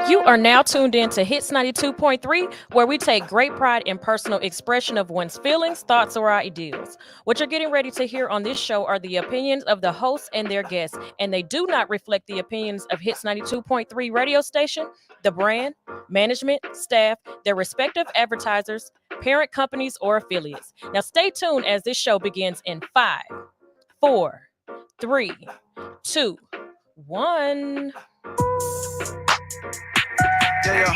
You are now tuned in to Hits 92.3, where we take great pride in personal expression of one's feelings, thoughts, or ideals. What you're getting ready to hear on this show are the opinions of the hosts and their guests, and they do not reflect the opinions of Hits 92.3 radio station, the brand, management, staff, their respective advertisers, parent companies, or affiliates. Now stay tuned as this show begins in 5, 4, 3, 2, 1. Yeah,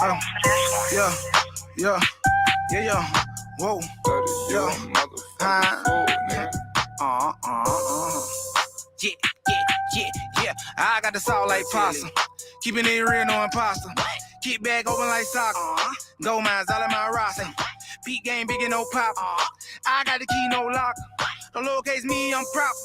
yeah, yeah, yeah, yeah, whoa, yeah, yeah. I got the salt like pasta, keeping it real, no imposter. Kick back open like soccer, gold mines all in my roster. Peak game big and no pop. I got the key, no lock. Don't locate me, I'm proper.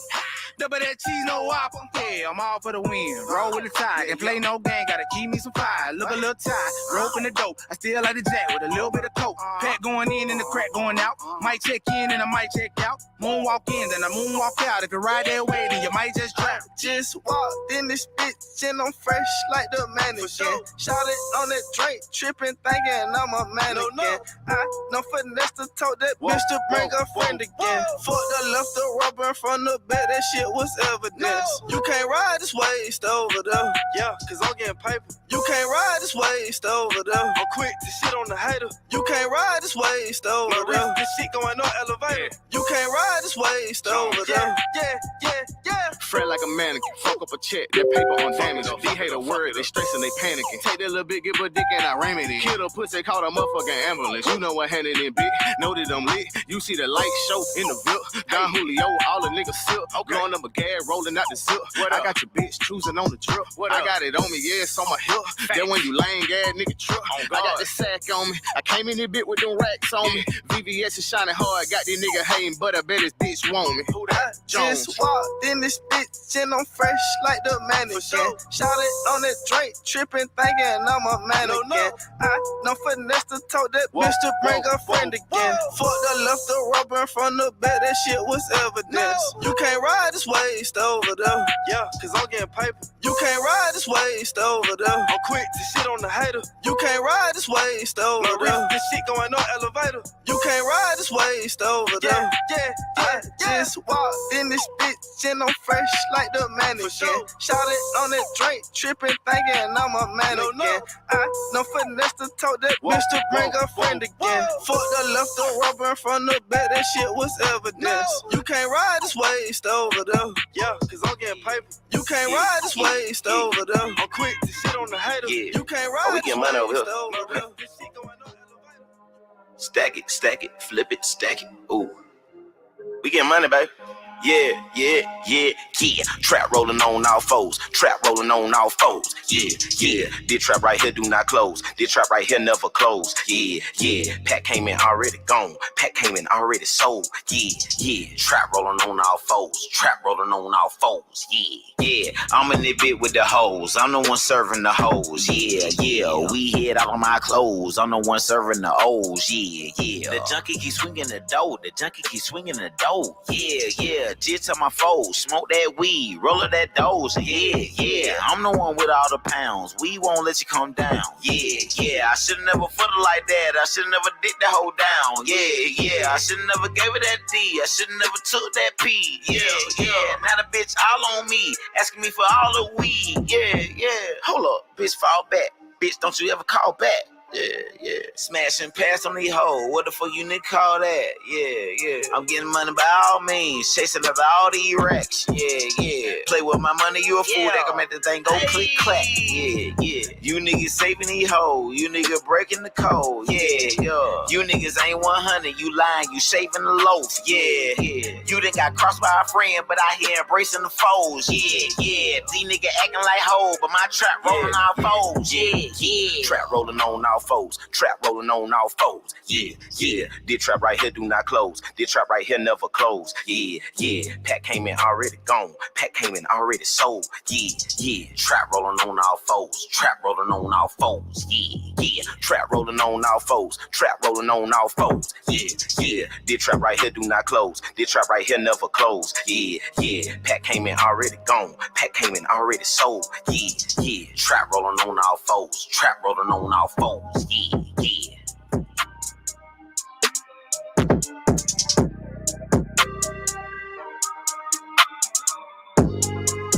Double that cheese, no whopper. Yeah, I'm all for the win. Roll with the tide. Can't play no game. Gotta keep me some fire. Look a little tight. Rope in the dope. I still like the jack with a little bit of coke. Pack going in and the crack going out. Might check in and I might check out. Moonwalk in, then I moonwalk out. If you ride that way, then you might just trap. Just walked in this bitch and I'm fresh like the mannequin. Shot it on that drink, tripping, thinking I'm a mannequin. I know finesse to tote that bitch to bring a friend again. Fuck the left the rubber from the back, that shit was evidence. You can't ride this waist over there. Yeah, cause I'm getting paper. You can't ride this waist over there. I'm quick to shit on the hater. You can't ride this waist over there. This shit going on elevator. You can't ride this waist over there. Yeah. Fret like a mannequin. Fuck up a check. That paper on damage. They hate a word. They stressing, they panicking. Take that little bit, give a dick and I ram it in. Kill a pussy, call a motherfucking ambulance. You know what handed in big. Know that I'm lit. You see the light show in the VIP. Don Julio, all the niggas sip. Blowing up a gas, rolling out the zip. I got your bitch cruising on the drip. I got it on me, yeah, it's on my hip. Then when you lame gas nigga trip. I got the sack on me. I came in this bit with them racks on me. VVS is shining hard. Got this nigga hating, but I bet his bitch want me. Who that? Jones. Just walked in this bitch and I'm fresh like the mannequin. Shot it on that drink, tripping, thinking I'm a mannequin. I know finesse to tote that bitch to bring a friend again. Fuck the left the rubber from the back, that shit was evidence. You can't ride this waist over there. Yeah, cause I'm getting paper. You can't ride this waist over there. I'm quick to shit on the hater. You can't ride this waist over there. This shit going on elevator. You can't ride this waist over there. Yeah. Just walked in this bitch and I'm fresh like the mannequin. Shot it on that drink, tripping, thinking I'm a mannequin. I know finesse to tote that bitch to bring a friend again. Fuck the left the rubber from the back, that shit was evidence. You can't ride this waist over there. Yeah, cause I'm getting paper. You can't ride this waist over there. I'm quick to shit on the hater. You can't ride this waist over there. Stack it, flip it, stack it. Ooh. We get money, baby. Yeah. Trap rolling on all foes. Yeah. This trap right here do not close. This trap right here never close. Yeah. Pack came in already gone. Pack came in already sold. Yeah. Trap rolling on all foes. Yeah. I'm in the bit with the hoes. I'm the one serving the hoes. Yeah. We hit all my clothes. I'm the one serving the O's. Yeah. The junkie keep swinging the dough. Yeah. Just to my foes, smoke that weed, roll up that dose. Yeah. I'm the one with all the pounds. We won't let you come down. Yeah. I should never put it like that. I should never did the whole down. Yeah. I should never gave it that D. I should never took that P. Yeah. Now the bitch all on me, asking me for all the weed. Yeah. Hold up, bitch, fall back. Bitch, don't you ever call back. Yeah. Smashing past on these hoes. What the fuck you nigga call that? Yeah. I'm getting money by all means. Chasing after all these racks. Yeah. Play with my money, you a fool. That can make the thing go click clack. Yeah. You niggas saving these hoes. You niggas breaking the code. Yeah. You niggas ain't 100. You lying. You shaving the loaf. Yeah. You done got crossed by a friend, but I here embracing the foes. Yeah. These niggas acting like hoes, but my trap rolling all foes. Yeah. Trap rolling on all foes. Yeah. This trap right here do not close. This trap right here never close. Yeah. Pack came in already gone. Pack came in already sold. Yeah. Trap rolling on all foes. rolling on all fours. Yeah, yeah. Trap rolling on all fours. Trap rolling on all fours. Yeah, yeah. This trap right here do not close. This trap right here never close. Yeah, yeah. Pack came in already gone. Pack came in already sold. Yeah, yeah. Trap rolling on all fours. Trap rolling on all fours. Yeah, yeah.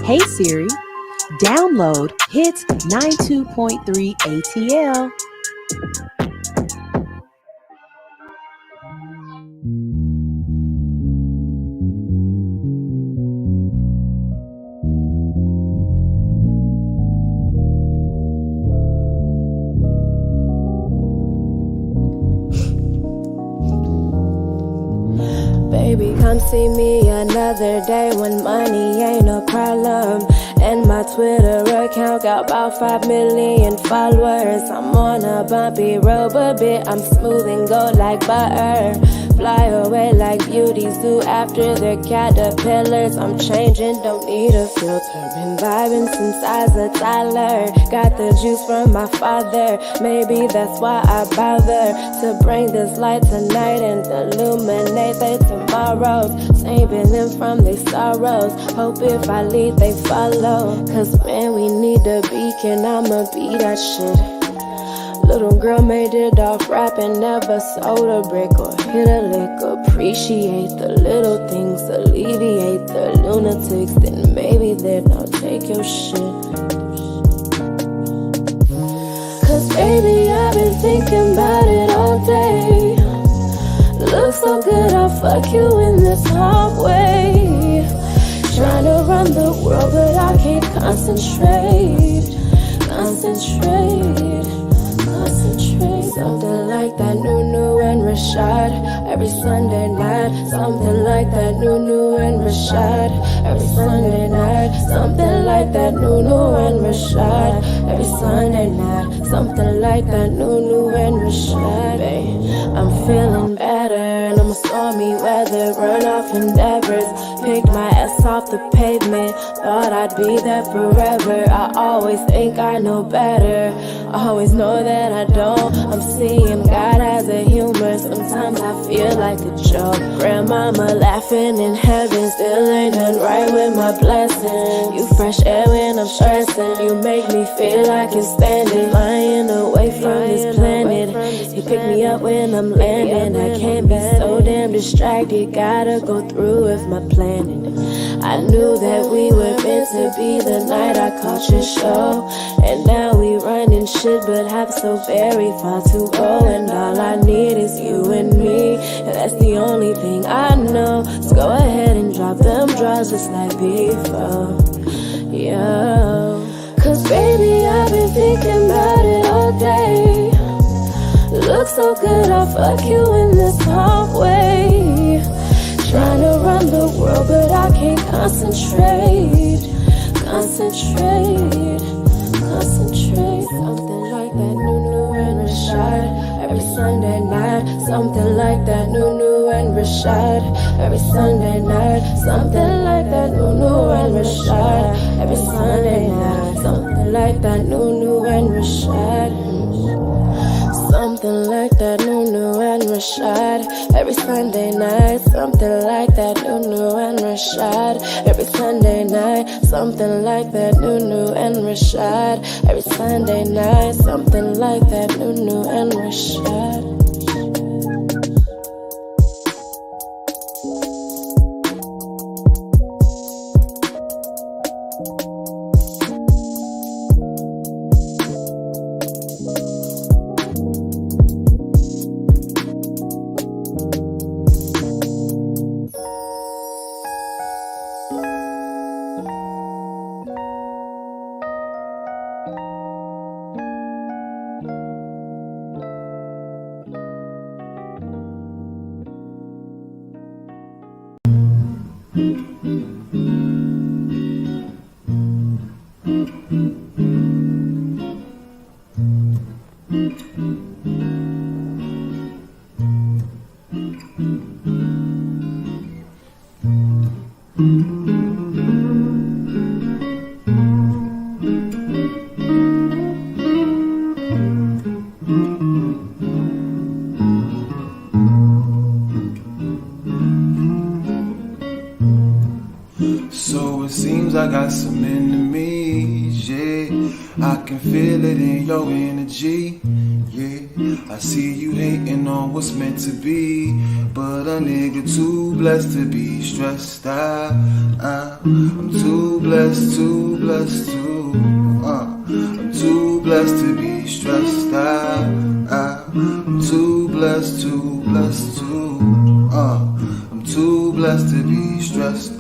Hey Siri, download Hits 92.3 ATL. Baby, come see me another day when money ain't no problem. And my Twitter account got about 5 million followers. I'm on a bumpy road, but I'm smooth and go like butter. Fly away like beauties do after their caterpillars. I'm changing, don't need a filter. Been vibing since I was a toddler. Got the juice from my father. Maybe that's why I bother to bring this light tonight and illuminate their tomorrows. Saving them from their sorrows. Hope if I lead, they follow. Cause man, we need a beacon. I'ma be that shit. Little girl made it off rapping, never sold a brick or hit a lick. Appreciate the little things, alleviate the lunatics. Then maybe then I'll take your shit. Cause baby, I've been thinking about it all day. Looks so good, I'll fuck you in this hallway. Trying to run the world, but I can't concentrate. Something like that Nunu and Rashad every Sunday night. Something like that Nunu and Rashad every Sunday night. Something like that Nunu and Rashad every Sunday night. Something like that Nunu and Rashad. Babe, I'm feeling better and I'm stormy weather. Run off endeavors. Picked my ass off the pavement. Thought I'd be there forever. I always think I know better. I always know that I don't. I'm seeing God as a humor. Sometimes I feel like a joke. Grandmama laughing in heaven. Still ain't done right with my blessing. You fresh air when I'm stressing. You make me feel like it's standing. Flying away from this planet. You pick me up when I'm landing. I can't be so damn distracted. Gotta go through with my planning. I knew that we were meant to be the night I caught your show. And now we running shit but have so very far to go. And all I need is you and me, and that's the only thing I know. So go ahead and drop them draws just like before. Yo, cause baby, I've been thinking about it all day. Looks so good, I'll fuck you in this hallway. Trying to run the world, but I can't concentrate. Something like that Nunu and Rashad every Sunday night. Something like that Nunu and Rashad every Sunday night. Something like that Nunu and Rashad every Sunday night. Something like that Nunu and Rashad. Something like that Nunu and Rashad every Sunday night. Something like that Nunu and Rashad every Sunday night. Something like that Nunu and Rashad every Sunday night. Something like that Nunu and Rashad. So it seems I got some enemies, yeah. I can feel it in your energy, yeah. I see you hating on what's meant to be, but a nigga too blessed to be stressed out. I'm too blessed, I'm too blessed to be stressed out. I'm too blessed, I'm too blessed to be stressed.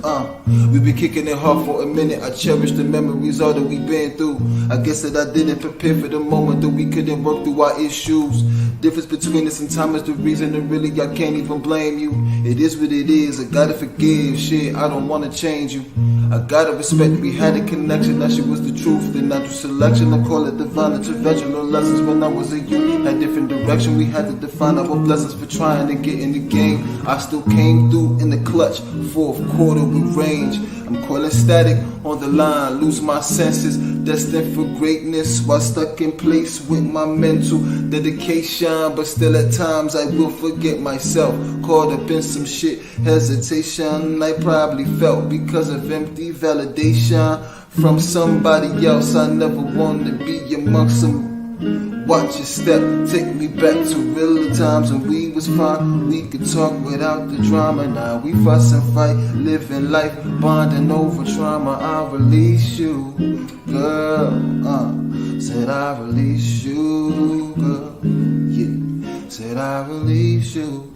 We been kicking it hard for a minute. I cherish the memories all that we been through. I guess that I didn't prepare for the moment that we couldn't work through our issues. Difference between us and time is the reason, and really I can't even blame you. It is what it is. I gotta forgive. Shit, I don't wanna change you. I gotta respect that we had a connection. That shit was the truth. The natural selection. I call it divine intervention. No lessons when I was a youth. Had different direction. We had to define our blessings for trying to get in the game. I still came through in the clutch. Fourth quarter with range. I'm calling static on the line, lose my senses, destined for greatness while stuck in place with my mental dedication. But still at times I will forget myself, caught up in some shit, hesitation I probably felt because of empty validation from somebody else. I never wanted to be amongst some. Watch your step, take me back to realer times when we was fine. We could talk without the drama. Now we fuss and fight, living life, bonding over trauma. I release you, girl. Said I release you, girl. Yeah. Said I release you,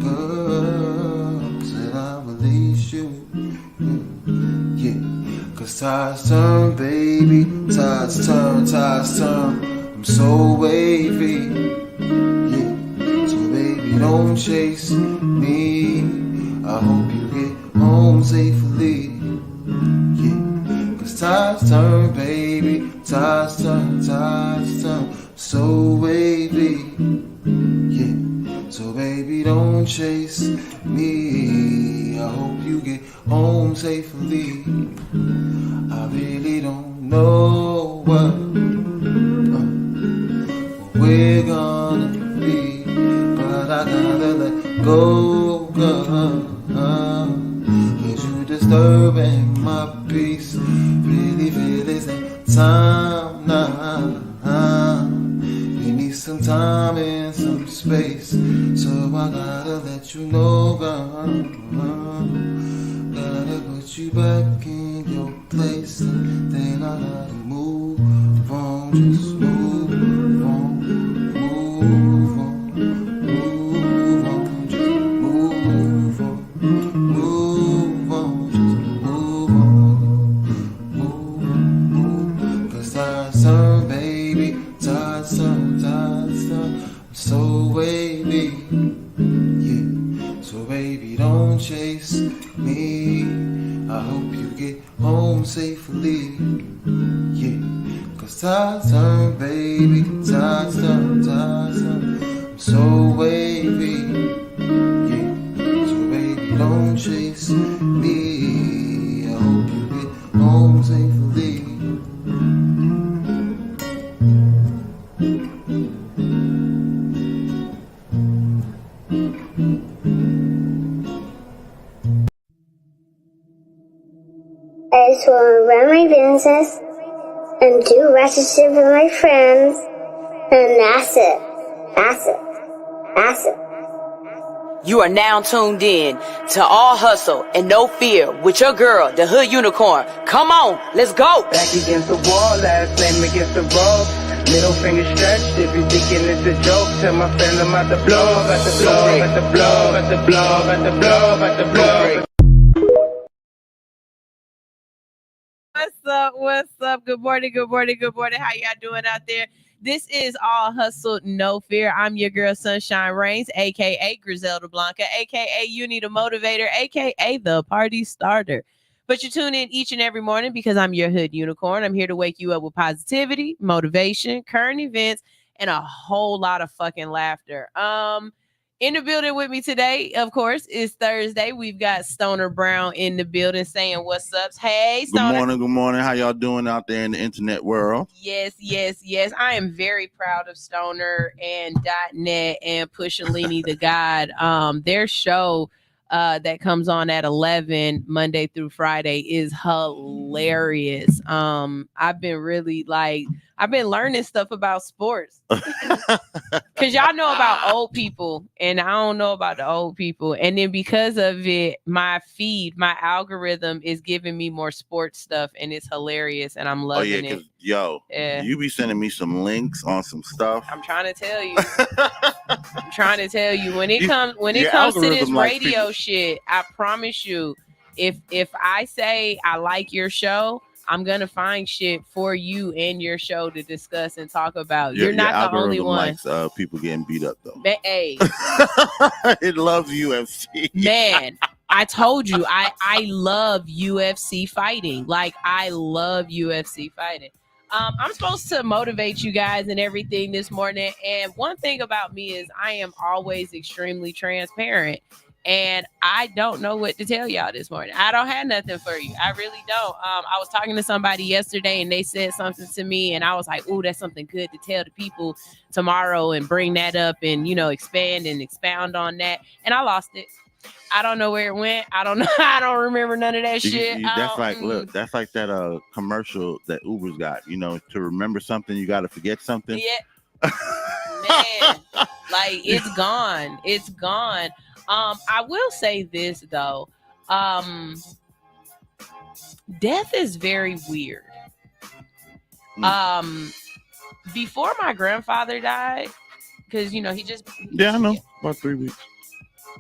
girl. Said I release you. Yeah. Cause tides turn, baby. Tides turn. I'm so wavy, yeah. So baby, don't chase me. I hope you get home safely, yeah. Cause tides turn, baby. Tides turn. So wavy, yeah. So baby, don't chase me. I hope you get home safely. I really don't know what we're gonna be, but I gotta let go, girl. Cause you disturbing my peace. Really feel it's that time now. You need some time and some space, so I gotta let you know, girl. Gotta put you back in your place, and then I gotta move on, just move on. Move on, just move on, cause tides turn, baby, tides turn, I'm so wavy, yeah, so baby, don't chase me, I hope you get home safely, yeah. Cause tides turn, baby, tides turn, I'm so wavy, yeah. So baby, don't chase me. I hope you get home safely. I just want to run my business and do ratchet shit with my friends, and that's it. You are now tuned in to All Hustle and No Fear with your girl, the Hood Unicorn. Come on, let's go. Back against the wall, last name against the road. Middle finger stretched, if you thinking it's a joke, tell my friend I'm about to blow, about to blow, about to blow, about to blow, about to blow, about to blow. What's up? Good morning. How y'all doing out there? This is All Hustle, No Fear. I'm your girl, Sunshine Reigns, a.k.a. Griselda Blanca, a.k.a. You Need a Motivator, a.k.a. The Party Starter. But you tune in each and every morning because I'm your Hood Unicorn. I'm here to wake you up with positivity, motivation, current events, and a whole lot of fucking laughter. In the building with me today, of course, is Thursday. We've got Stoner Brown in the building saying what's up. Hey, Stoner. Good morning. How y'all doing out there in the internet world? Yes. I am very proud of Stoner and .net and Pushalini the God. Their show that comes on at 11 Monday through Friday is hilarious. I've been learning stuff about sports because y'all know about old people and I don't know about the old people. And then because of it, my algorithm is giving me more sports stuff and it's hilarious and I'm loving it. You be sending me some links on some stuff. I'm trying to tell you. When it comes to this radio shit, I promise you, if I say I like your show, I'm gonna find shit for you and your show to discuss and talk about. You're not the only one. Likes, people getting beat up though. Hey, it loves UFC. Man, I told you I love UFC fighting. Like I love UFC fighting. I'm supposed to motivate you guys and everything this morning. And one thing about me is I am always extremely transparent. And I don't know what to tell y'all this morning. I don't have nothing for you. I really don't. I was talking to somebody yesterday and they said something to me and I was like, oh, that's something good to tell the people tomorrow and bring that up and, expand and expound on that. And I lost it. I don't know where it went. I don't know. I don't remember none of that shit. That's like that commercial that Uber's got, to remember something, you got to forget something. Yeah. Man, like it's gone. It's gone. I will say this though. Death is very weird. Before my grandfather died, because he just I know about 3 weeks.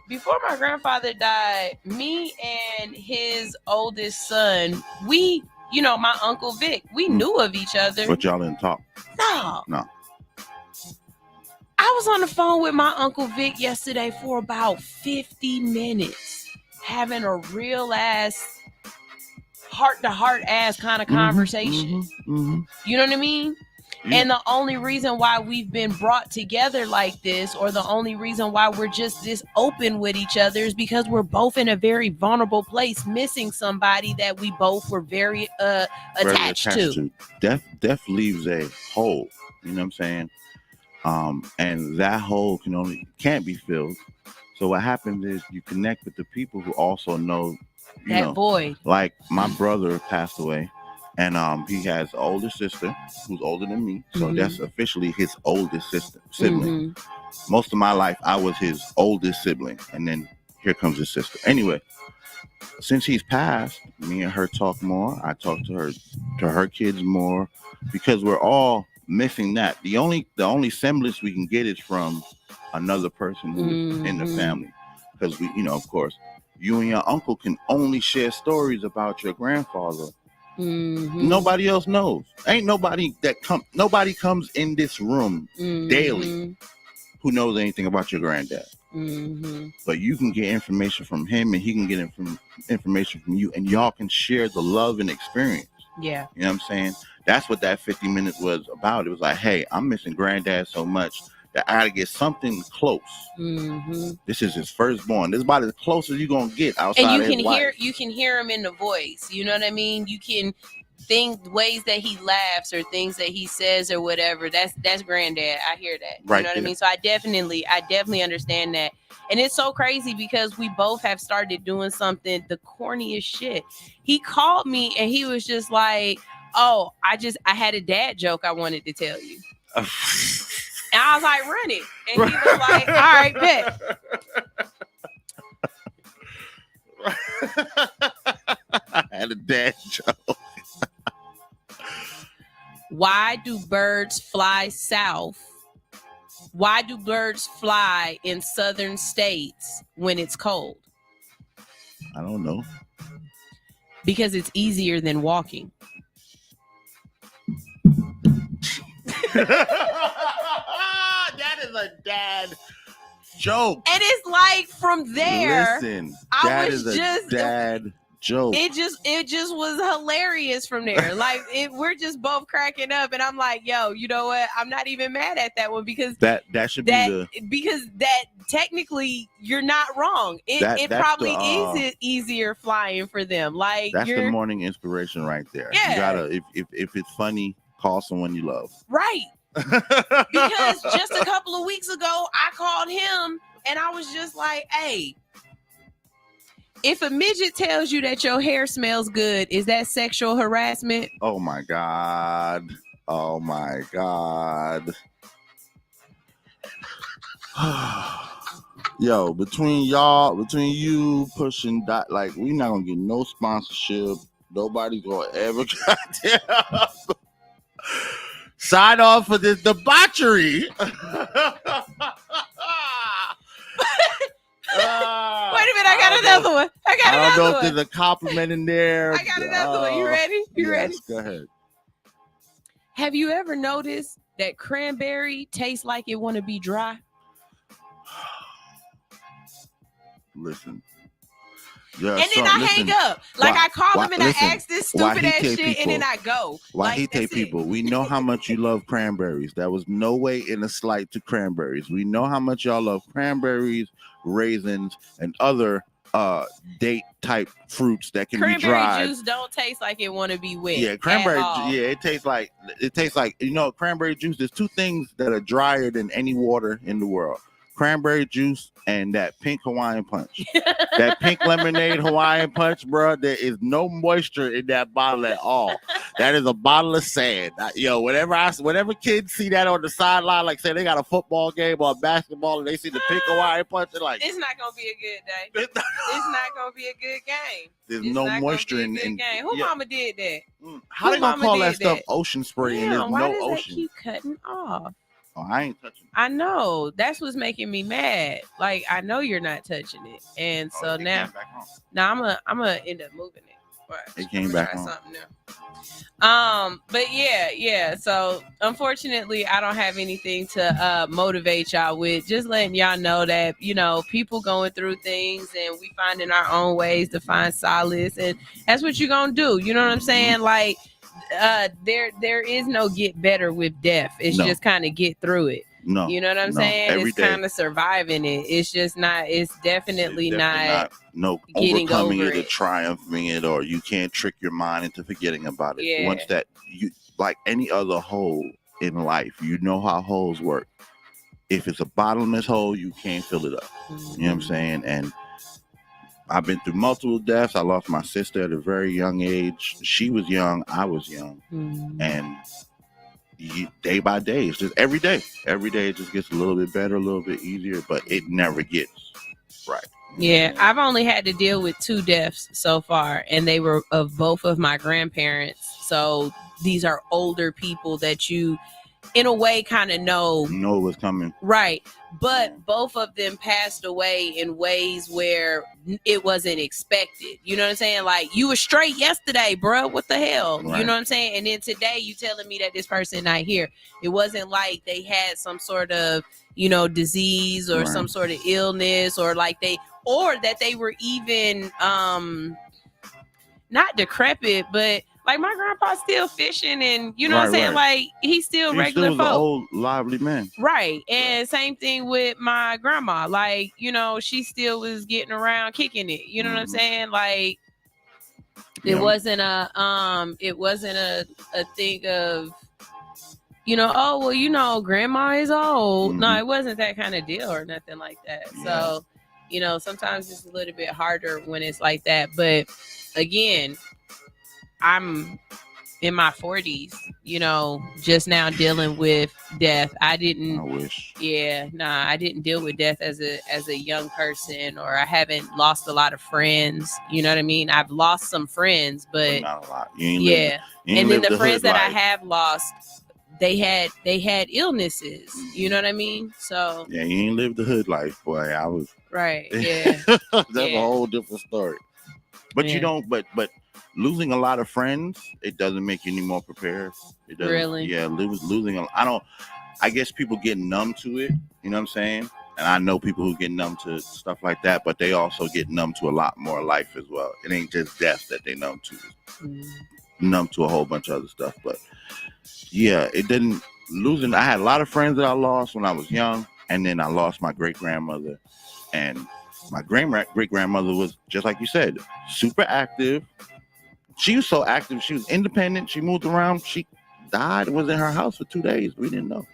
Before my grandfather died, me and his oldest son, my Uncle Vic, we knew of each other. But y'all didn't talk. No. I was on the phone with my Uncle Vic yesterday for about 50 minutes, having a real ass, heart-to-heart ass kind of conversation. You know what I mean? Yeah. And the only reason why we've been brought together like this, or the only reason why we're just this open with each other, is because we're both in a very vulnerable place, missing somebody that we both were very attached to. Death leaves a hole. You know what I'm saying? And that hole can't be filled. So what happens is you connect with the people who also know that void. Like my brother passed away, and he has an older sister who's older than me. So that's officially his oldest sibling. Most of my life, I was his oldest sibling, and then here comes his sister. Anyway, since he's passed, me and her talk more. I talk to her kids more, because we're all missing that. The only semblance we can get is from another person who's in the family, because we, of course, you and your uncle can only share stories about your grandfather. Nobody else knows. Ain't nobody nobody comes in this room daily who knows anything about your granddad. But you can get information from him, and he can get information from you, and y'all can share the love and experience. Yeah. You know what I'm saying? That's what that 50 minutes was about. It was like, hey, I'm missing granddad so much that I gotta get something close. This is his firstborn. This is about as close as you're gonna get outside. And you can hear him in the voice. You know what I mean? You can think ways that he laughs or things that he says or whatever. That's granddad. I hear that. Right, you know what I mean? So I definitely understand that. And it's so crazy because we both have started doing something, the corniest shit. He called me and he was just like, oh, I had a dad joke I wanted to tell you. And I was like, run it. And he was like, all right, bet. I had a dad joke. Why do birds fly south? Why do birds fly in southern states when it's cold? I don't know. Because it's easier than walking. That is a dad joke. And it's like from there. Listen, I that was is a just dad joke. It just was hilarious from there. Like we're just both cracking up, and I'm like, yo, you know what? I'm not even mad at that one because that should be because that technically you're not wrong. It probably is easier flying for them. Like that's the morning inspiration right there. Yeah. You gotta if it's funny, call someone you love. Right. Because just a couple of weeks ago, I called him and I was just like, hey, if a midget tells you that your hair smells good, is that sexual harassment? Oh my God. Oh my God. Yo, between you pushing dot, like we're not gonna get no sponsorship. Nobody's gonna ever goddamn sign off for this debauchery. Wait a minute, I got another one. I don't know if there's a compliment in there. I got another one. You ready? You ready? Go ahead. Have you ever noticed that cranberry tastes like it want to be dry? Listen. Yeah, and then I hang up. Like I call him and I ask this stupid ass shit people, and then I go. Why like, he take people? We know how much you love cranberries. That was no way in a slight to cranberries. We know how much y'all love cranberries, raisins, and other date type fruits that can be dried. Cranberry juice don't taste like it want to be wet. Yeah, cranberry. Yeah, it tastes like cranberry juice. There's two things that are drier than any water in the world: cranberry juice and that pink Hawaiian punch. That pink lemonade Hawaiian punch, bro. There is no moisture in that bottle at all. That is a bottle of sand. Yo, whenever kids see that on the sideline, like say they got a football game or a basketball and they see the pink Hawaiian punch, they're like, it's not gonna be a good day. It's not gonna be a good game. There's no moisture in game. Who mama did that? How they gonna call that stuff ocean spray and there's why no does ocean? That keep cutting off? Oh, I ain't touching it. I know. That's what's making me mad. Like I know you're not touching it, and so now I'm gonna end up moving it. It came back on. Something new. But yeah. So unfortunately, I don't have anything to motivate y'all with. Just letting y'all know that people going through things, and we finding our own ways to find solace, and that's what you're gonna do. You know what I'm saying? Like. There is no get better with death. It's just kind of get through it. No, you know what I'm saying? It's kind of surviving it. It's just not. It's definitely not getting overcoming it or triumphing it, or you can't trick your mind into forgetting about it. Yeah. Once that you like any other hole in life, you know how holes work. If it's a bottomless hole, you can't fill it up. Mm-hmm. You know what I'm saying? And I've been through multiple deaths. I lost my sister at a very young age. She was young. I was young. Mm-hmm. And day by day, it's just every day it just gets a little bit better, a little bit easier, but it never gets right. Yeah, I've only had to deal with 2 deaths so far, and they were of both of my grandparents. So these are older people that you, in a way, kind of know what's coming. Right. But both of them passed away in ways where it wasn't expected. You know what I'm saying? Like, you were straight yesterday, bro. What the hell? Right. You know what I'm saying? And then today you telling me that this person not here. It wasn't like they had some sort of, disease or some sort of illness, or like that they were even not decrepit, but like my grandpa's still fishing, and you know what I'm saying? Like he's still regular folk. An old lively man. Right. And same thing with my grandma. Like, she still was getting around kicking it. You know what I'm saying? Like it wasn't a thing of, grandma is old. Mm-hmm. No, it wasn't that kind of deal or nothing like that. Yeah. So, sometimes it's a little bit harder when it's like that. But again, I'm in my 40s, just now dealing with death. I wish. Yeah, I didn't deal with death as a young person, or I haven't lost a lot of friends. You know what I mean? I've lost some friends, but not a lot. And then the friends that I have lost, they had illnesses. You know what I mean? So yeah, you ain't lived the hood life, boy. I was right. Yeah, that's a whole different story. But you don't. But losing a lot of friends, it doesn't make you any more prepared. It doesn't. Really? Yeah, losing. I guess people get numb to it. You know what I'm saying? And I know people who get numb to stuff like that, but they also get numb to a lot more life as well. It ain't just death that they numb to. Numb to a whole bunch of other stuff. But yeah, it didn't losing. I had a lot of friends that I lost when I was young, and then I lost my great grandmother. And my great grandmother was, just like you said, super active. She was so active. She was independent. She moved around. She died and was in her house for 2 days. We didn't know.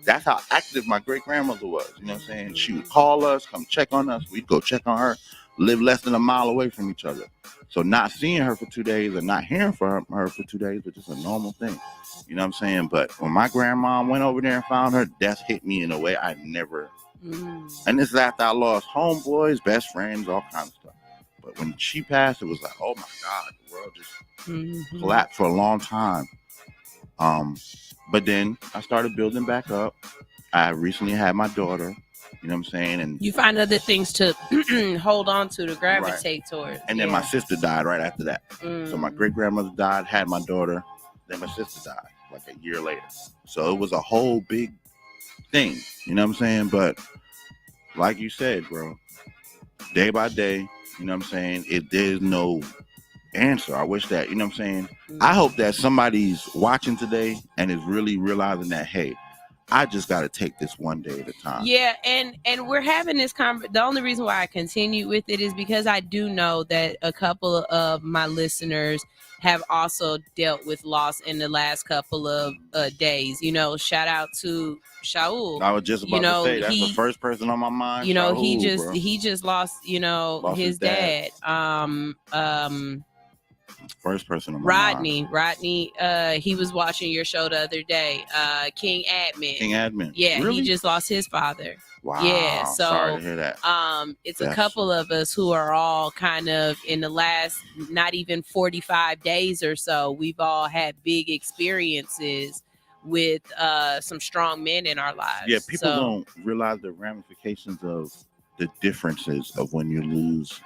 That's how active my great grandmother was. You know what I'm saying? She would call us, come check on us. We'd go check on her, live less than a mile away from each other. So not seeing her for 2 days and not hearing from her for 2 days was just a normal thing. You know what I'm saying? But when my grandma went over there and found her, death hit me in a way I never. And this is after I lost homeboys, best friends, all kinds of stuff. But when she passed, it was like, oh my God, the world just collapsed for a long time. But then I started building back up. I recently had my daughter, you know what I'm saying? And you find other things to hold on to gravitate towards. And then my sister died right after that. So my great grandmother died, had my daughter, then my sister died like a year later. So it was a whole big thing, you know what I'm saying? But like you said, bro, day by day, you know what I'm saying? There's no answer. I wish that, you know what I'm saying? I hope that somebody's watching today and is really realizing that, hey, I just got to take this one day at a time. Yeah, and we're having this the only reason why I continue with it is because I do know that a couple of my listeners have also dealt with loss in the last couple of days. You know, shout out to Shaul. I was just about to say that's the first person on my mind. You know, Shaul, he just lost, lost his dad. First person on my mind. Rodney, he was watching your show the other day. King Admin. Yeah, really? He just lost his father. Wow. Yeah, so sorry to hear that. It's a couple of us who are all kind of in the last not even 45 days or so. We've all had big experiences with some strong men in our lives. Yeah, people don't realize the ramifications of the differences of when you lose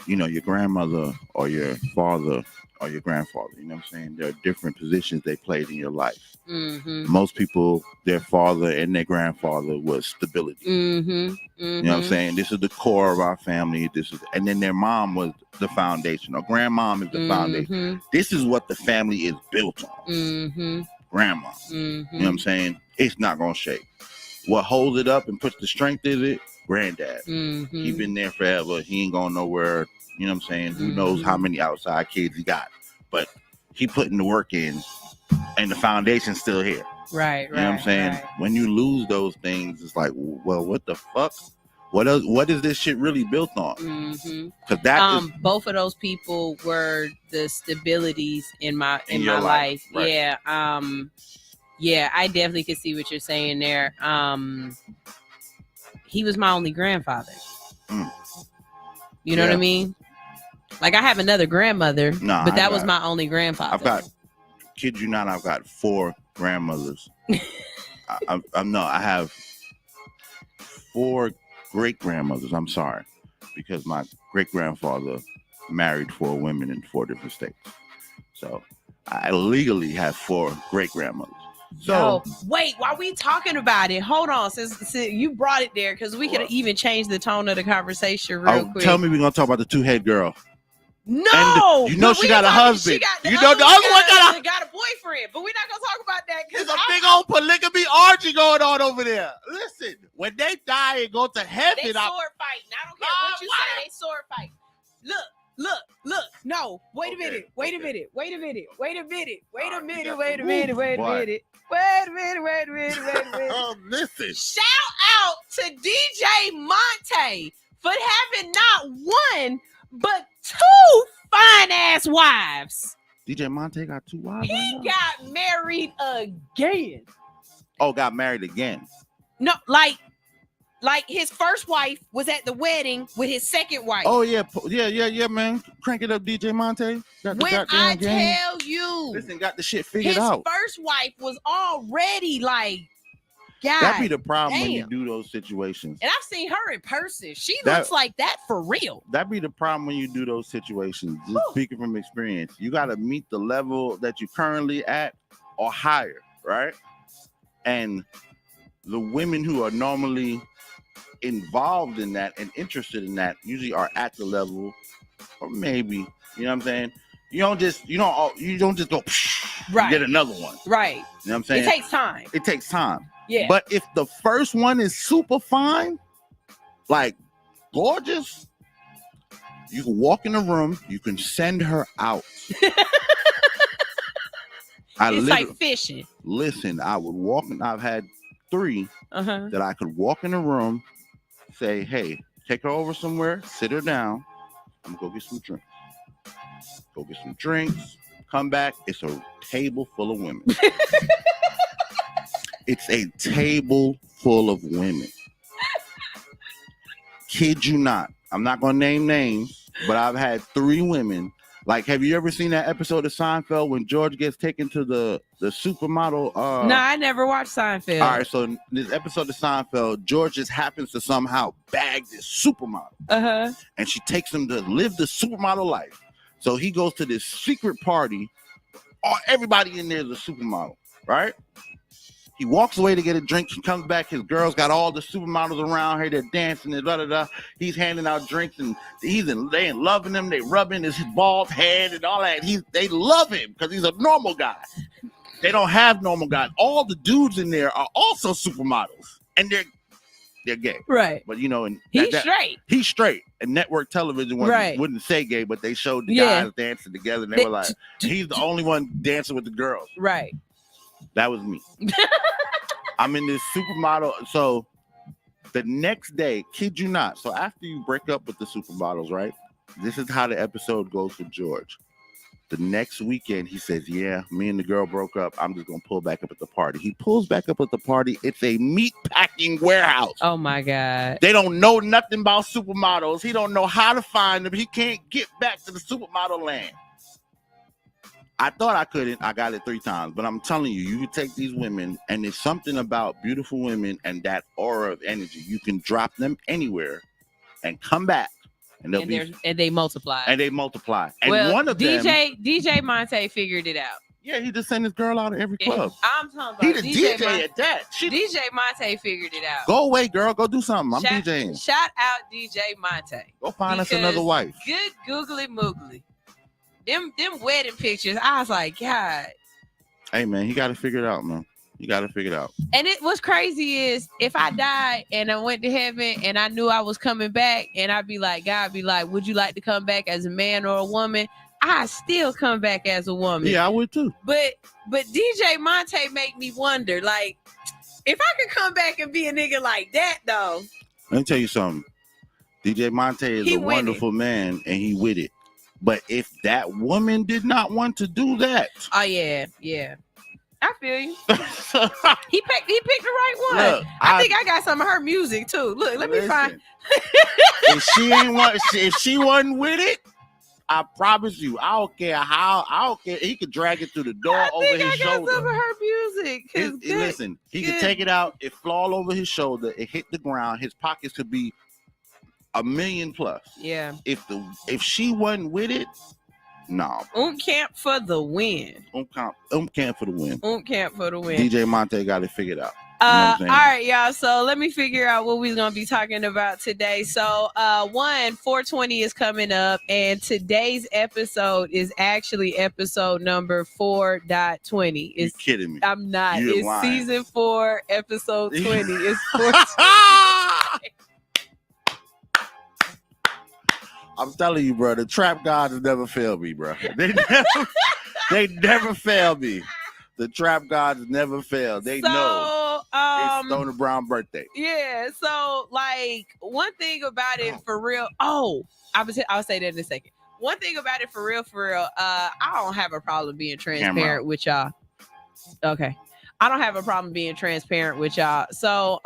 your grandmother or your father or your grandfather. You know what I'm saying? There are different positions they played in your life. Most people, their father and their grandfather was stability. You know what I'm saying? This is the core of our family. And then their mom was the foundation, or grandmom is the foundation. This is what the family is built on. Grandma. You know what I'm saying? It's not gonna shake. What holds it up and puts the strength in it? Granddad. He been there forever. He ain't going nowhere. You know what I'm saying? Who knows how many outside kids he got, but he putting the work in, and the foundation's still here. Right. You know what I'm saying? Right. When you lose those things, it's like, well, what the fuck? What is this shit really built on? Because that is both of those people were the stabilities in my life. Right. Yeah. Yeah, I definitely could see what you're saying there. He was my only grandfather. You know what I mean? Like, I have another grandmother, but that was my only grandfather. Kid you not, I've got 4 grandmothers. I have 4 great grandmothers. I'm sorry, because my great grandfather married 4 women in 4 different states. So I legally have 4 great grandmothers. So wait, while we talking about it, hold on, since you brought it there, because we could even change the tone of the conversation real quick. Tell me we're gonna talk about the 2-head girl. No, you know she got a husband. The other one got a boyfriend, but we're not gonna talk about that because there's a big old polygamy orgy going on over there. Listen, when they die and go to heaven, they sword fighting. I don't care what you say. They sword fight. Look. No, wait a minute. Listen. Shout out to DJ Monte for having not 1 but 2 fine ass wives. DJ Monte got 2 wives. He got married again. Oh, got married again. No, like his first wife was at the wedding with his second wife. Oh yeah, man. Crank it up, DJ Monte. When I tell you, listen, got the shit figured his out. His first wife was already like, God, that be the problem when you do those situations. And I've seen her in person. She looks like that for real. That be the problem when you do those situations. Just speaking from experience, you got to meet the level that you're currently at or higher, right? And the women who are normally involved in that and interested in that usually are at the level, or maybe, you know what I'm saying? You don't just go Right. get another one. Right. You know what I'm saying? It takes time. It takes time. Yeah. But if the first one is super fine, like gorgeous, you can walk in the room, you can send her out. It's like fishing. Listen, I would walk in, I've had 3 that I could walk in the room, say, hey, take her over somewhere, sit her down, I'm gonna go get some drinks. Go get some drinks, come back, it's a table full of women. It's a table full of women. Kid you not. I'm not gonna name names, but I've had 3 women. Like, have you ever seen that episode of Seinfeld when George gets taken to the supermodel? No, I never watched Seinfeld. All right, so in this episode of Seinfeld, George just happens to somehow bag this supermodel. And she takes him to live the supermodel life. So he goes to this secret party. Everybody in there is a supermodel, right? He walks away to get a drink. He comes back. His girls got all the supermodels around her. They're dancing and da-da-da. He's handing out drinks and they loving him. They rubbing his bald head and all that. They love him because he's a normal guy. They don't have normal guys. All the dudes in there are also supermodels, and they're gay. Right. But you know, and he's straight. He's straight. And network television wouldn't say gay, but they showed the guys dancing together, and they were like, he's the only one dancing with the girls. Right. That was me. I'm in this supermodel. So the next day, kid you not. So after you break up with the supermodels, right? This is how the episode goes for George. The next weekend, he says, yeah, me and the girl broke up. I'm just going to pull back up at the party. He pulls back up at the party. It's a meat packing warehouse. Oh, my God. They don't know nothing about supermodels. He don't know how to find them. He can't get back to the supermodel land. I thought I couldn't. I got it 3 times. But I'm telling you, you can take these women, and there's something about beautiful women and that aura of energy. You can drop them anywhere and come back. And they multiply. And they multiply. And well, one of DJ Monte figured it out. Yeah, he just sent his girl out of every club. I'm talking about he the DJ at that. DJ Monte figured it out. Go away, girl. Go do something. I'm DJing. Shout out DJ Monte. Go find us another wife. Good googly moogly. Them wedding pictures, I was like, God. Hey, man, he got to figure it out, man. You got to figure it out. And what's crazy is if I died and I went to heaven and I knew I was coming back, and I'd be like, God be like, would you like to come back as a man or a woman? I still come back as a woman. Yeah, I would too. But DJ Monte make me wonder, like, if I could come back and be a nigga like that, though. Let me tell you something. DJ Monte is a wonderful man, and he with it. But if that woman did not want to do that. Oh, yeah. I feel you. He picked the right one. Look, I think I got some of her music too. Look, let me find. If she wasn't with it, I promise you, I don't care how. I don't care. He could drag it through the door over his shoulder. Some of her music. Listen, he could take it out. It fall over his shoulder. It hit the ground. His pockets could be $1 million plus. Yeah. If she wasn't with it. No. Camp for the win. Camp for the win. Camp for the win. DJ Monte got it figured out. All right, y'all. So let me figure out what we're gonna be talking about today. So 420 is coming up, and today's episode is actually episode number 4.20. You're kidding me. I'm not. It's lying. season 4, episode 20. It's 420. I'm telling you, bro, the trap gods never fail me, bro. They never fail me. The trap gods never fail. They know it's Stoner Brown birthday. Yeah. So, like, one thing about it for real. I'll say that in a second. One thing about it for real. I don't have a problem being transparent with y'all. Okay. I don't have a problem being transparent with y'all. So,